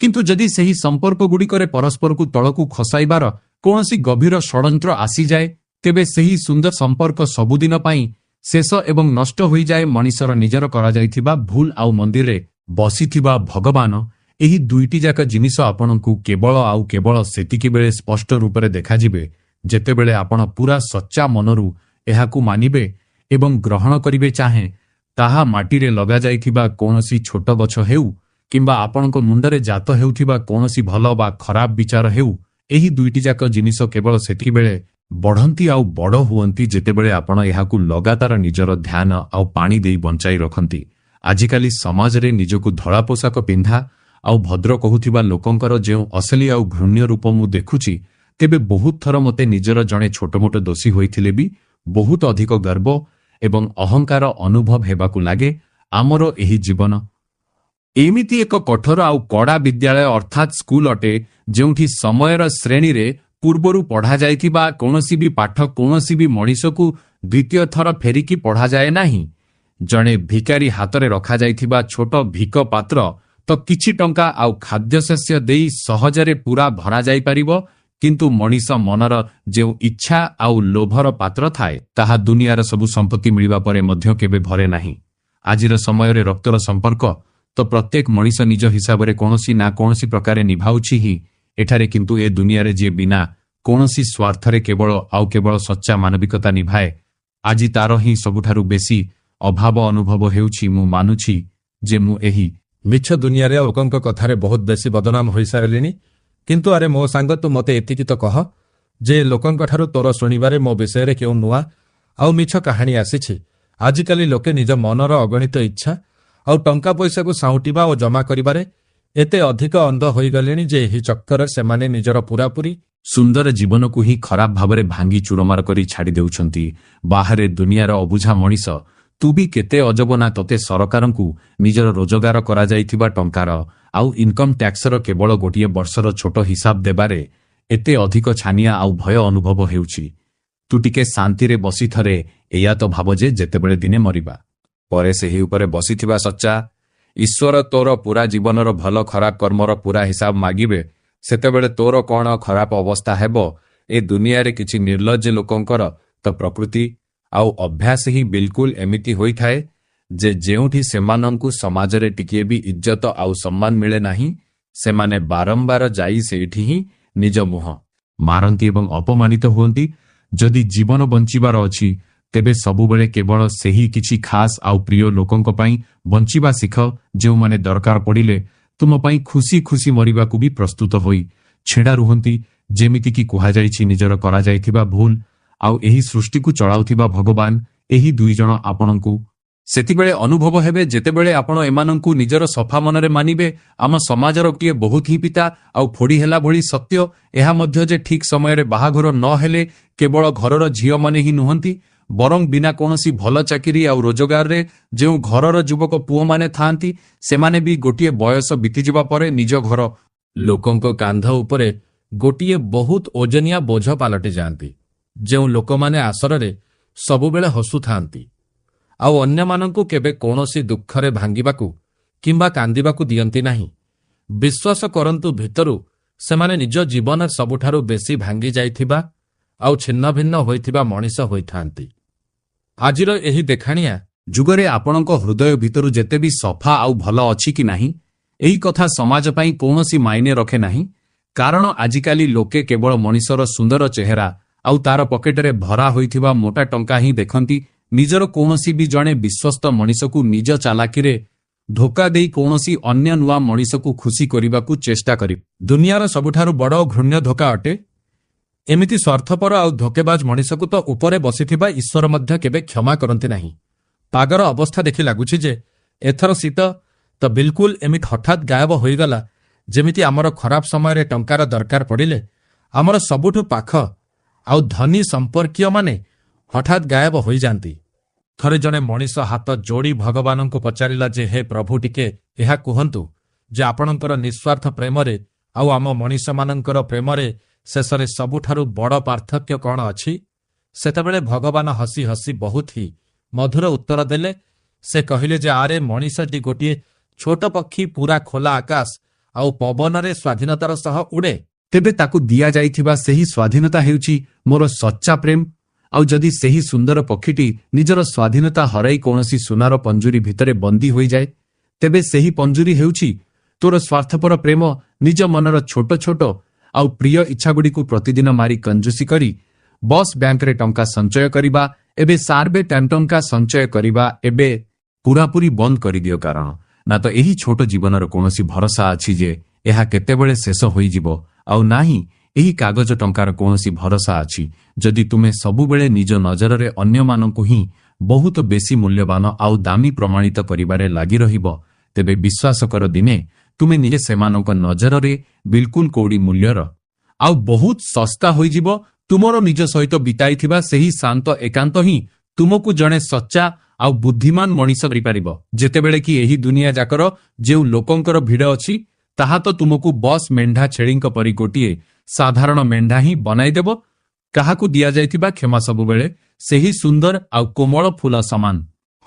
କିନ୍ତୁ ଯଦି ସେହି ସମ୍ପର୍କଗୁଡ଼ିକରେ ପରସ୍ପରକୁ ତଳକୁ ଖସାଇବାର କୌଣସି ଗଭୀର ଷଡ଼ଯନ୍ତ୍ର ଆସିଯାଏ, ତେବେ ସେହି ସୁନ୍ଦର ସମ୍ପର୍କ ସବୁଦିନ ପାଇଁ ଶେଷ ଏବଂ ନଷ୍ଟ ହୋଇଯାଏ ମଣିଷର ନିଜର କରାଯାଇଥିବା ଭୁଲ ଆଉ ମନ୍ଦିରରେ ବସିଥିବା ଭଗବାନ। ଏହି ଦୁଇଟି ଯାକ ଜିନିଷ ଆପଣଙ୍କୁ କେବଳ ଆଉ କେବଳ ସେତିକିବେଳେ ସ୍ପଷ୍ଟ ରୂପରେ ଦେଖାଯିବେ ଯେତେବେଳେ ଆପଣ ପୁରା ସଚ୍ଚା ମନରୁ ଏହାକୁ ମାନିବେ ଏବଂ ଗ୍ରହଣ କରିବେ। ଚାହେଁ ତାହା ମାଟିରେ ଲଗାଯାଇଥିବା କୌଣସି ଛୋଟ ଗଛ ହେଉ କିମ୍ବା ଆପଣଙ୍କ ମୁଣ୍ଡରେ ଜାତ ହେଉଥିବା କୌଣସି ଭଲ ବା ଖରାପ ବିଚାର ହେଉ, ଏହି ଦୁଇଟି ଯାକ ଜିନିଷ କେବଳ ସେତିକିବେଳେ ବଢ଼ନ୍ତି ଆଉ ବଡ଼ ହୁଅନ୍ତି ଯେତେବେଳେ ଆପଣ ଏହାକୁ ଲଗାତାର ନିଜର ଧ୍ୟାନ ଆଉ ପାଣି ଦେଇ ବଞ୍ଚାଇ ରଖନ୍ତି। ଆଜିକାଲି ସମାଜରେ ନିଜକୁ ଧଳା ପୋଷାକ ପିନ୍ଧା ଆଉ ଭଦ୍ର କହୁଥିବା ଲୋକଙ୍କର ଯେଉଁ ଅସଲି ଆଉ ଘୃଣ୍ୟ ରୂପ ମୁଁ ଦେଖୁଛି, ତେବେ ବହୁତ ଥର ମୋତେ ନିଜର ଜଣେ ଛୋଟମୋଟ ଦୋଷୀ ହୋଇଥିଲେ ବି ବହୁତ ଅଧିକ ଗର୍ବ ଏବଂ ଅହଙ୍କାର ଅନୁଭବ ହେବାକୁ ଲାଗେ। ଆମର ଏହି ଜୀବନ ଏମିତି ଏକ କଠୋର ଆଉ କଡ଼ା ବିଦ୍ୟାଳୟ ଅର୍ଥାତ୍ ସ୍କୁଲ ଅଟେ, ଯେଉଁଠି ସମୟର ଶ୍ରେଣୀରେ ପୂର୍ବରୁ ପଢ଼ାଯାଇଥିବା କୌଣସି ବି ପାଠ କୌଣସି ବି ମଣିଷକୁ ଦ୍ୱିତୀୟ ଥର ଫେରିକି ପଢ଼ାଯାଏ ନାହିଁ। ଜଣେ ଭିକାରୀ ହାତରେ ରଖାଯାଇଥିବା ଛୋଟ ଭିକ ପାତ୍ର ତ କିଛି ଟଙ୍କା ଆଉ ଖାଦ୍ୟଶସ୍ୟ ଦେଇ ସହଜରେ ପୁରା ଭରାଯାଇପାରିବ, କିନ୍ତୁ ମଣିଷ ମନର ଯେଉଁ ଇଚ୍ଛା ଆଉ ଲୋଭର ପାତ୍ର ଥାଏ, ତାହା ଦୁନିଆର ସବୁ ସମ୍ପତ୍ତି ମିଳିବା ପରେ ମଧ୍ୟ କେବେ ଭରେ ନାହିଁ। ଆଜିର ସମୟରେ ରକ୍ତର ସମ୍ପର୍କ ତ ପ୍ରତ୍ୟେକ ମଣିଷ ନିଜ ହିସାବରେ କୌଣସି ନା କୌଣସି ପ୍ରକାରେ ନିଭାଉଛି ହିଁ ଏଠାରେ, କିନ୍ତୁ ଏ ଦୁନିଆରେ ଯିଏ ବିନା କୌଣସି ସ୍ୱାର୍ଥରେ କେବଳ ଆଉ କେବଳ ସଚ୍ଚା ମାନବିକତା ନିଭାଏ, ଆଜି ତାର ହିଁ ସବୁଠାରୁ ବେଶୀ ଅଭାବ ଅନୁଭବ ହେଉଛି। ମୁଁ ମାନୁଛି ଯେ ମୁଁ ଏହି ମିଛ ଦୁନିଆରେ ଲୋକଙ୍କ କଥାରେ ବହୁତ ବେଶୀ ବଦନାମ ହୋଇସାରିଲିଣି, କିନ୍ତୁ ଆରେ ମୋ ସାଙ୍ଗ, ତୁ ମୋତେ ଏତିକି ତ କହ ଯେ ଲୋକଙ୍କଠାରୁ ତୋର ଶୁଣିବାରେ ମୋ ବିଷୟରେ କେଉଁ ନୂଆ ଆଉ ମିଛ କାହାଣୀ ଆସିଛି। ଆଜିକାଲି ଲୋକେ ନିଜ ମନର ଅଗଣିତ ଇଚ୍ଛା ଆଉ ଟଙ୍କା ପଇସାକୁ ସାଉଁଟିବା ଓ ଜମା କରିବାରେ ଏତେ ଅଧିକ ଅନ୍ଧ ହୋଇଗଲେଣି ଯେ ଏହି ଚକ୍କରରେ ସେମାନେ ନିଜର ପୂରାପୂରି ସୁନ୍ଦର ଜୀବନକୁ ହିଁ ଖରାପ ଭାବରେ ଭାଙ୍ଗି ଚୁରମାର କରି ଛାଡ଼ି ଦେଉଛନ୍ତି। ବାହାରେ ଦୁନିଆର ଅବୁଝା ମଣିଷ, ତୁ ବି କେତେ ଅଜବ ନା ତୋତେ ସରକାରଙ୍କୁ ନିଜର ରୋଜଗାର କରାଯାଇଥିବା ଟଙ୍କାର ଆଉ ଇନକମ୍ ଟ୍ୟାକ୍ସର କେବଳ ଗୋଟିଏ ବର୍ଷର ଛୋଟ ହିସାବ ଦେବାରେ ଏତେ ଅଧିକ ଛାନିଆ ଆଉ ଭୟ ଅନୁଭବ ହେଉଛି। ତୁ ଟିକେ ଶାନ୍ତିରେ ବସି ଥରେ ଏଇଆ ତ ଭାବ ଯେ ଯେତେବେଳେ ଦିନେ ମରିବା ପରେ ସେହି ଉପରେ ବସିଥିବା ସଚ୍ଚା ଈଶ୍ୱର ତୋର ପୁରା ଜୀବନର ଭଲ ଖରାପ କର୍ମର ପୁରା ହିସାବ ମାଗିବେ, ସେତେବେଳେ ତୋର କ'ଣ ଖରାପ ଅବସ୍ଥା ହେବ। ଏ ଦୁନିଆରେ କିଛି ନିର୍ଲଜ୍ଜ ଲୋକଙ୍କର ତ ପ୍ରକୃତି ଆଉ ଅଭ୍ୟାସ ହିଁ ବିଲକୁଲ ଏମିତି ହୋଇଥାଏ ଯେ ଯେଉଁଠି ସେମାନଙ୍କୁ ସମାଜରେ ଟିକିଏ ବି ଇଜ୍ଜତ ଆଉ ସମ୍ମାନ ମିଳେ ନାହିଁ, ସେମାନେ ବାରମ୍ବାର ଯାଇ ସେଇଠି ହିଁ ନିଜ ମୁହଁ ମାରନ୍ତି ଏବଂ ଅପମାନିତ ହୁଅନ୍ତି। ଯଦି ଜୀବନ ବଞ୍ଚିବାର ଅଛି, ତେବେ ସବୁବେଳେ କେବଳ ସେହି କିଛି ଖାସ୍ ଆଉ ପ୍ରିୟ ଲୋକଙ୍କ ପାଇଁ ବଞ୍ଚିବା ଶିଖ, ଯେଉଁମାନେ ଦରକାର ପଡ଼ିଲେ ତୁମ ପାଇଁ ଖୁସି ଖୁସି ମରିବାକୁ ବି ପ୍ରସ୍ତୁତ ହୋଇ ଛିଡ଼ା ରୁହନ୍ତି। ଯେମିତିକି କୁହାଯାଇଛି, ନିଜର କରାଯାଇଥିବା ଭୁଲ ଆଉ ଏହି ସୃଷ୍ଟିକୁ ଚଳାଉଥିବା ଭଗବାନ, ଏହି ଦୁଇଜଣ ଆପଣଙ୍କୁ ସେତିବେଳେ ଅନୁଭବ ହେବେ ଯେତେବେଳେ ଆପଣ ଏମାନଙ୍କୁ ନିଜର ସଫା ମନରେ ମାନିବେ। ଆମ ସମାଜର ଗୋଟିଏ ବହୁତ ହିଁ ପିତା ଆଉ ଫୋଡ଼ି ହେଲା ଭଳି ସତ୍ୟ ଏହା ମଧ୍ୟ ଯେ ଠିକ୍ ସମୟରେ ବାହାଘର ନ ହେଲେ କେବଳ ଘରର ଝିଅମାନେ ହିଁ ନୁହନ୍ତି, ବରଂ ବିନା କୌଣସି ଭଲ ଚାକିରି ଆଉ ରୋଜଗାରରେ ଯେଉଁ ଘରର ଯୁବକ ପୁଅମାନେ ଥାଆନ୍ତି, ସେମାନେ ବି ଗୋଟିଏ ବୟସ ବିତିଯିବା ପରେ ନିଜ ଘର ଲୋକଙ୍କ କାନ୍ଧ ଉପରେ ଗୋଟିଏ ବହୁତ ଓଜନିଆ ବୋଝ ପାଲଟି ଯାଆନ୍ତି। ଯେଉଁ ଲୋକମାନେ ଆସରରେ ସବୁବେଳେ ହସୁଥାନ୍ତି ଆଉ ଅନ୍ୟମାନଙ୍କୁ କେବେ କୌଣସି ଦୁଃଖରେ ଭାଙ୍ଗିବାକୁ କିମ୍ବା କାନ୍ଦିବାକୁ ଦିଅନ୍ତି ନାହିଁ, ବିଶ୍ୱାସ କରନ୍ତୁ ଭିତରୁ ସେମାନେ ନିଜ ଜୀବନରେ ସବୁଠାରୁ ବେଶୀ ଭାଙ୍ଗି ଯାଇଥିବା ଆଉ ଛିନ୍ନଭିନ୍ନ ହୋଇଥିବା ମଣିଷ ହୋଇଥାନ୍ତି। ଆଜିର ଏହି ଦେଖାଣିଆ ଯୁଗରେ ଆପଣଙ୍କ ହୃଦୟ ଭିତରୁ ଯେତେ ବି ସଫା ଆଉ ଭଲ ଅଛି କି ନାହିଁ, ଏହି କଥା ସମାଜ ପାଇଁ କୌଣସି ମାଇନେ ରଖେ ନାହିଁ। କାରଣ ଆଜିକାଲି ଲୋକେ କେବଳ ମଣିଷର ସୁନ୍ଦର ଚେହେରା ଆଉ ତାର ପକେଟରେ ଭରା ହୋଇଥିବା ମୋଟା ଟଙ୍କା ହିଁ ଦେଖନ୍ତି। ନିଜର କୌଣସି ବି ଜଣେ ବିଶ୍ୱସ୍ତ ମଣିଷକୁ ନିଜ ଚାଲାକିରେ ଧୋକା ଦେଇ କୌଣସି ଅନ୍ୟ ନୂଆ ମଣିଷକୁ ଖୁସି କରିବାକୁ ଚେଷ୍ଟା କରିବେ। ଦୁନିଆର ସବୁଠାରୁ ବଡ଼ ଘୃଣ୍ୟ ଧୋକା ଅଟେ। ଏମିତି ସ୍ୱାର୍ଥପର ଆଉ ଧୋକେବାଜ ମଣିଷକୁ ତ ଉପରେ ବସିଥିବା ଈଶ୍ୱର ମଧ୍ୟ କେବେ କ୍ଷମା କରନ୍ତି ନାହିଁ। ପାଗର ଅବସ୍ଥା ଦେଖି ଲାଗୁଛି ଯେ ଏଥର ଶୀତ ତ ବିଲକୁଲ ଏମିତି ହଠାତ୍ ଗାୟବ ହୋଇଗଲା, ଯେମିତି ଆମର ଖରାପ ସମୟରେ ଟଙ୍କାର ଦରକାର ପଡ଼ିଲେ ଆମର ସବୁଠୁ ପାଖ ଆଉ ଧନୀ ସମ୍ପର୍କୀୟମାନେ ହଠାତ୍ ଗାୟବ ହୋଇଯାନ୍ତି। ଥରେ ଜଣେ ମଣିଷ ହାତ ଯୋଡ଼ି ଭଗବାନଙ୍କୁ ପଚାରିଲା ଯେ, ହେ ପ୍ରଭୁ, ଟିକେ ଏହା କୁହନ୍ତୁ ଯେ ଆପଣଙ୍କର ନିଃସ୍ୱାର୍ଥ ପ୍ରେମରେ ଆଉ ଆମ ମଣିଷମାନଙ୍କର ପ୍ରେମରେ ଶେଷରେ ସବୁଠାରୁ ବଡ଼ ପାର୍ଥକ୍ୟ କ'ଣ ଅଛି? ସେତେବେଳେ ଭଗବାନ ହସି ହସି ବହୁତ ହି ମଧୁର ଉତ୍ତର ଦେଲେ। ସେ କହିଲେ ଯେ, ଆରେ ମଣିଷଟି ଗୋଟିଏ ଛୋଟ ପକ୍ଷୀ, ପୁରା ଖୋଲା ଆକାଶ ଆଉ ପବନରେ ସ୍ୱାଧୀନତାର ସହ ଉଡ଼େ। ତେବେ ତାକୁ ଦିଆଯାଇଥିବା ସେହି ସ୍ୱାଧୀନତା ହେଉଛି ମୋର ସଚ୍ଚା ପ୍ରେମ ଆଉ ଯଦି ସେହି ସୁନ୍ଦର ପକ୍ଷୀଟି ନିଜର ସ୍ୱାଧୀନତା ହରାଇ କୌଣସି ସୁନାର ପଞ୍ଜୁରୀ ଭିତରେ ବନ୍ଦୀ ହୋଇଯାଏ, ତେବେ ସେହି ପଞ୍ଜୁରୀ ହେଉଛି ତୋର ସ୍ୱାର୍ଥପର ପ୍ରେମ ନିଜ ମନର ଛୋଟ ଛୋଟ ଆଉ ପ୍ରିୟ ଇଚ୍ଛାଗୁଡ଼ିକୁ ପ୍ରତିଦିନ ମାରି କଞ୍ଜୁସି କରି ବସ୍ ବ୍ୟାଙ୍କରେ ଟଙ୍କା ସଞ୍ଚୟ କରିବା, ଏବେ ସାର୍ବେ ଟଙ୍କା ସଞ୍ଚୟ କରିବା ଏବେ ପୁରାପୁରି ବନ୍ଦ କରିଦିଅ, କାରଣ ନା ତ ଏହି ଛୋଟ ଜୀବନର କୌଣସି ଭରସା ଅଛି ଯେ ଏହା କେତେବେଳେ ଶେଷ ହୋଇଯିବ, ଆଉ ନାହିଁ ଏହି କାଗଜ ଟଙ୍କାର କୌଣସି ଭରସା ଅଛି। ଯଦି ତୁମେ ସବୁବେଳେ ନିଜ ନଜରରେ ଅନ୍ୟମାନଙ୍କୁ ହିଁ ବହୁତ ବେଶୀ ମୂଲ୍ୟବାନ ଆଉ ଦାମୀ ପ୍ରମାଣିତ କରିବାରେ ଲାଗି ରହିବ, ତେବେ ବିଶ୍ୱାସ କର ଦିନେ ତୁମେ ନିଜେ ସେମାନଙ୍କ ନଜରରେ ବିଲକୁଲ କୌଡ଼ି ମୂଲ୍ୟର ଆଉ ବହୁତ ଶସ୍ତା ହୋଇଯିବ। ତୁମର ନିଜ ସହିତ ବିତାଇଥିବା ସେହି ଶାନ୍ତ ଏକାନ୍ତ ହିଁ ତୁମକୁ ଜଣେ ସଚ୍ଚା ଆଉ ବୁଦ୍ଧିମାନ ମଣିଷ କରିପାରିବ। ଯେତେବେଳେ କି ଏହି ଦୁନିଆ ଯାକର ଯେଉଁ ଲୋକଙ୍କର ଭିଡ଼ ଅଛି, ତାହା ତ ତୁମକୁ ବସ୍ ମେଣ୍ଢା ଛେଳିଙ୍କ ପରି ଗୋଟିଏ ସାଧାରଣ ମେଣ୍ଢା ହିଁ ବନାଇଦେବ। କାହାକୁ ଦିଆଯାଇଥିବା କ୍ଷମା ସବୁବେଳେ ସେହି ସୁନ୍ଦର ଆଉ କୋମଳ ଫୁଲ ସମାନ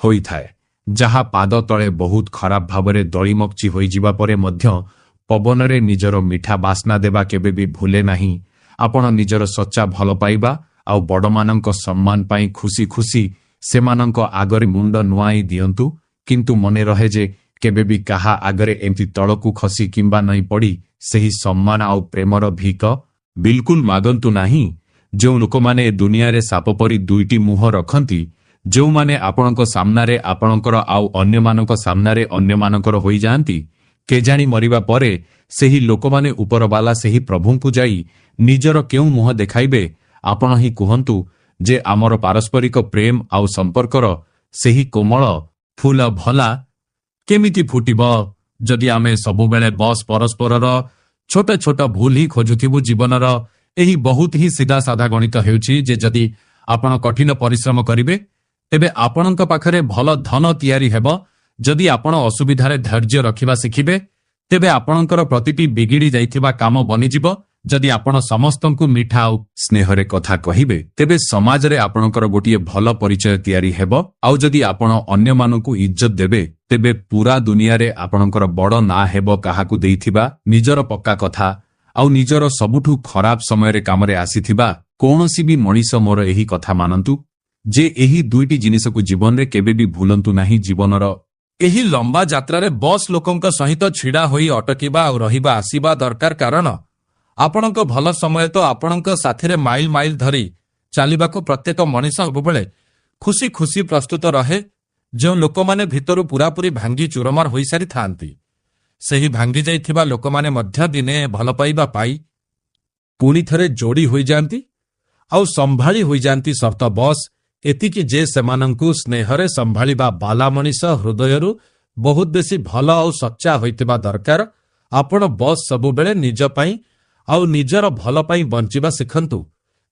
ହୋଇଥାଏ, ଯାହା ପାଦ ତଳେ ବହୁତ ଖରାପ ଭାବରେ ଦଳିମକଚି ହୋଇଯିବା ପରେ ମଧ୍ୟ ପବନରେ ନିଜର ମିଠା ବାସ୍ନା ଦେବା କେବେ ବି ଭୁଲେ ନାହିଁ। ଆପଣ ନିଜର ସଚ୍ଚା ଭଲ ପାଇବା ଆଉ ବଡ଼ମାନଙ୍କ ସମ୍ମାନ ପାଇଁ ଖୁସି ଖୁସି ସେମାନଙ୍କ ଆଗରେ ମୁଣ୍ଡ ନୁଆଇ ଦିଅନ୍ତୁ, କିନ୍ତୁ ମନେ ରହେ ଯେ କେବେ ବି କାହା ଆଗରେ ଏମିତି ତଳକୁ ଖସି କିମ୍ବା ନଇଁ ପଡ଼ି ସେହି ସମ୍ମାନ ଆଉ ପ୍ରେମର ଭିକ ବିଲକୁଲ ମାଗନ୍ତୁ ନାହିଁ। ଯେଉଁ ଲୋକମାନେ ଏ ଦୁନିଆରେ ସାପ ପରି ଦୁଇଟି ମୁହଁ ରଖନ୍ତି, ଯେଉଁମାନେ ଆପଣଙ୍କ ସାମ୍ନାରେ ଆପଣଙ୍କର ଆଉ ଅନ୍ୟମାନଙ୍କ ସାମ୍ନାରେ ଅନ୍ୟମାନଙ୍କର ହୋଇଯାଆନ୍ତି, କେଜାଣି ମରିବା ପରେ ସେହି ଲୋକମାନେ ଉପରବାଲା ସେହି ପ୍ରଭୁଙ୍କୁ ଯାଇ ନିଜର କେଉଁ ମୁହଁ ଦେଖାଇବେ? ଆପଣ ହିଁ କୁହନ୍ତୁ ଯେ ଆମର ପାରସ୍ପରିକ ପ୍ରେମ ଆଉ ସମ୍ପର୍କର ସେହି କୋମଳ ଫୁଲ ଭଲା କେମିତି ଫୁଟିବ ଯଦି ଆମେ ସବୁବେଳେ ବସ୍ ପରସ୍ପରର ଛୋଟ ଛୋଟ ଭୁଲ ହିଁ ଖୋଜୁଥିବୁ। ଜୀବନର ଏହି ବହୁତ ହିଁ ସିଧା ସାଧା ଗଣିତ ହେଉଛି ଯେ ଯଦି ଆପଣ କଠିନ ପରିଶ୍ରମ କରିବେ, ତେବେ ଆପଣଙ୍କ ପାଖରେ ଭଲ ଧନ ତିଆରି ହେବ। ଯଦି ଆପଣ ଅସୁବିଧାରେ ଧୈର୍ଯ୍ୟ ରଖିବା ଶିଖିବେ, ତେବେ ଆପଣଙ୍କର ପ୍ରତିଟି ବିଗିଡ଼ି ଯାଇଥିବା କାମ ବନିଯିବ। ଯଦି ଆପଣ ସମସ୍ତଙ୍କୁ ମିଠା ଆଉ ସ୍ନେହରେ କଥା କହିବେ, ତେବେ ସମାଜରେ ଆପଣଙ୍କର ଗୋଟିଏ ଭଲ ପରିଚୟ ତିଆରି ହେବ। ଆଉ ଯଦି ଆପଣ ଅନ୍ୟମାନଙ୍କୁ ଇଜ୍ଜତ ଦେବେ, ତେବେ ପୁରା ଦୁନିଆରେ ଆପଣଙ୍କର ବଡ଼ ନାଁ ହେବ କାହାକୁ ଦେଇଥିବା ନିଜର ପକ୍କା କଥା ଆଉ ନିଜର ସବୁଠୁ ଖରାପ ସମୟରେ କାମରେ ଆସିଥିବା କୌଣସି ବି ମଣିଷ। ମୋର ଏହି କଥା ମାନନ୍ତୁ ଯେ ଏହି ଦୁଇଟି ଜିନିଷକୁ ଜୀବନରେ କେବେ ବି ଭୁଲନ୍ତୁ ନାହିଁ। ଜୀବନର ଏହି ଲମ୍ବା ଯାତ୍ରାରେ ବସ୍ ଲୋକଙ୍କ ସହିତ ଛିଡ଼ା ହୋଇ ଅଟକିବା ଆଉ ରହିବା ଆସିବା ଦରକାର, କାରଣ ଆପଣଙ୍କ ଭଲ ସମୟ ତ ଆପଣଙ୍କ ସାଥିରେ ମାଇଲ ମାଇଲ ଧରି ଚାଲିବାକୁ ପ୍ରତ୍ୟେକ ମଣିଷ ସବୁବେଳେ ଖୁସି ଖୁସି ପ୍ରସ୍ତୁତ ରହେ। ଯେଉଁ ଲୋକମାନେ ଭିତରୁ ପୁରାପୁରି ଭାଙ୍ଗି ଚୁରମାର ହୋଇସାରିଥାନ୍ତି, ସେହି ଭାଙ୍ଗି ଯାଇଥିବା ଲୋକମାନେ ମଧ୍ୟ ଦିନେ ଭଲ ପାଇବା ପାଇ ପୁଣି ଥରେ ଯୋଡ଼ି ହୋଇଯାଆନ୍ତି ଆଉ ସମ୍ଭାଳି ହୋଇଯାଆନ୍ତି। ସର୍ତ୍ତ ବସ୍ ଏତିକି ଯେ ସେମାନଙ୍କୁ ସ୍ନେହରେ ସମ୍ଭାଳିବା ବାଲା ମଣିଷ ହୃଦୟରୁ ବହୁତ ବେଶୀ ଭଲ ଆଉ ସଚ୍ଚା ହୋଇଥିବା ଦରକାର। ଆପଣ ବସ୍ ସବୁବେଳେ ନିଜ ପାଇଁ ଆଉ ନିଜର ଭଲ ପାଇଁ ବଞ୍ଚିବା ଶିଖନ୍ତୁ,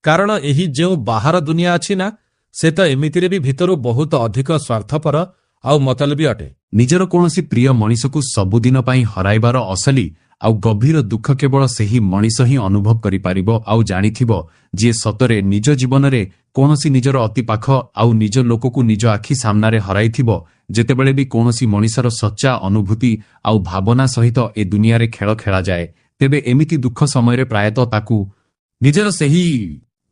କାରଣ ଏହି ଯେଉଁ ବାହାର ଦୁନିଆ ଅଛି ନା, ସେ ତ ଏମିତିରେ ବି ଭିତରୁ ବହୁତ ଅଧିକ ସ୍ୱାର୍ଥପର ଆଉ ମତଲବୀ ଅଟେ। ନିଜର କୌଣସି ପ୍ରିୟ ମଣିଷକୁ ସବୁଦିନ ପାଇଁ ହରାଇବାର ଅସଲି ଆଉ ଗଭୀର ଦୁଃଖ କେବଳ ସେହି ମଣିଷ ହିଁ ଅନୁଭବ କରିପାରିବ ଆଉ ଜାଣିଥିବ, ଯିଏ ସତରେ ନିଜ ଜୀବନରେ କୌଣସି ନିଜର ଅତି ପାଖ ଆଉ ନିଜ ଲୋକକୁ ନିଜ ଆଖି ସାମ୍ନାରେ ହରାଇଥିବ। ଯେତେବେଳେ ବି କୌଣସି ମଣିଷର ସଚ୍ଚା ଅନୁଭୂତି ଆଉ ଭାବନା ସହିତ ଏ ଦୁନିଆରେ ଖେଳ ଖେଳାଯାଏ, ତେବେ ଏମିତି ଦୁଃଖ ସମୟରେ ପ୍ରାୟତଃ ତାକୁ ନିଜର ସେହି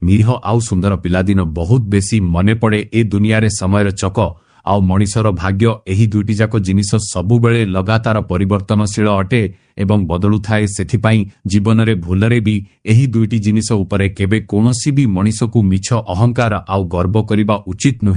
ନିରୀହ ଆଉ ସୁନ୍ଦର ପିଲାଦିନ ବହୁତ ବେଶୀ ମନେ ପଡ଼େ। ଏ ଦୁନିଆରେ ସମୟର ଚକ ଆଉ ମଣିଷର ଭାଗ୍ୟ, ଏହି ଦୁଇଟି ଯାକ ଜିନିଷ ସବୁବେଳେ ଲଗାତାର ପରିବର୍ତ୍ତନଶୀଳ ଅଟେ ଏବଂ ବଦଳୁଥାଏ। ସେଥିପାଇଁ ଜୀବନରେ ଭୁଲରେ ବି ଏହି ଦୁଇଟି ଜିନିଷ ଉପରେ କେବେ କୌଣସି ବି ମଣିଷକୁ ମିଛ ଅହଙ୍କାର ଆଉ ଗର୍ବ କରିବା ଉଚିତ ନୁହେଁ।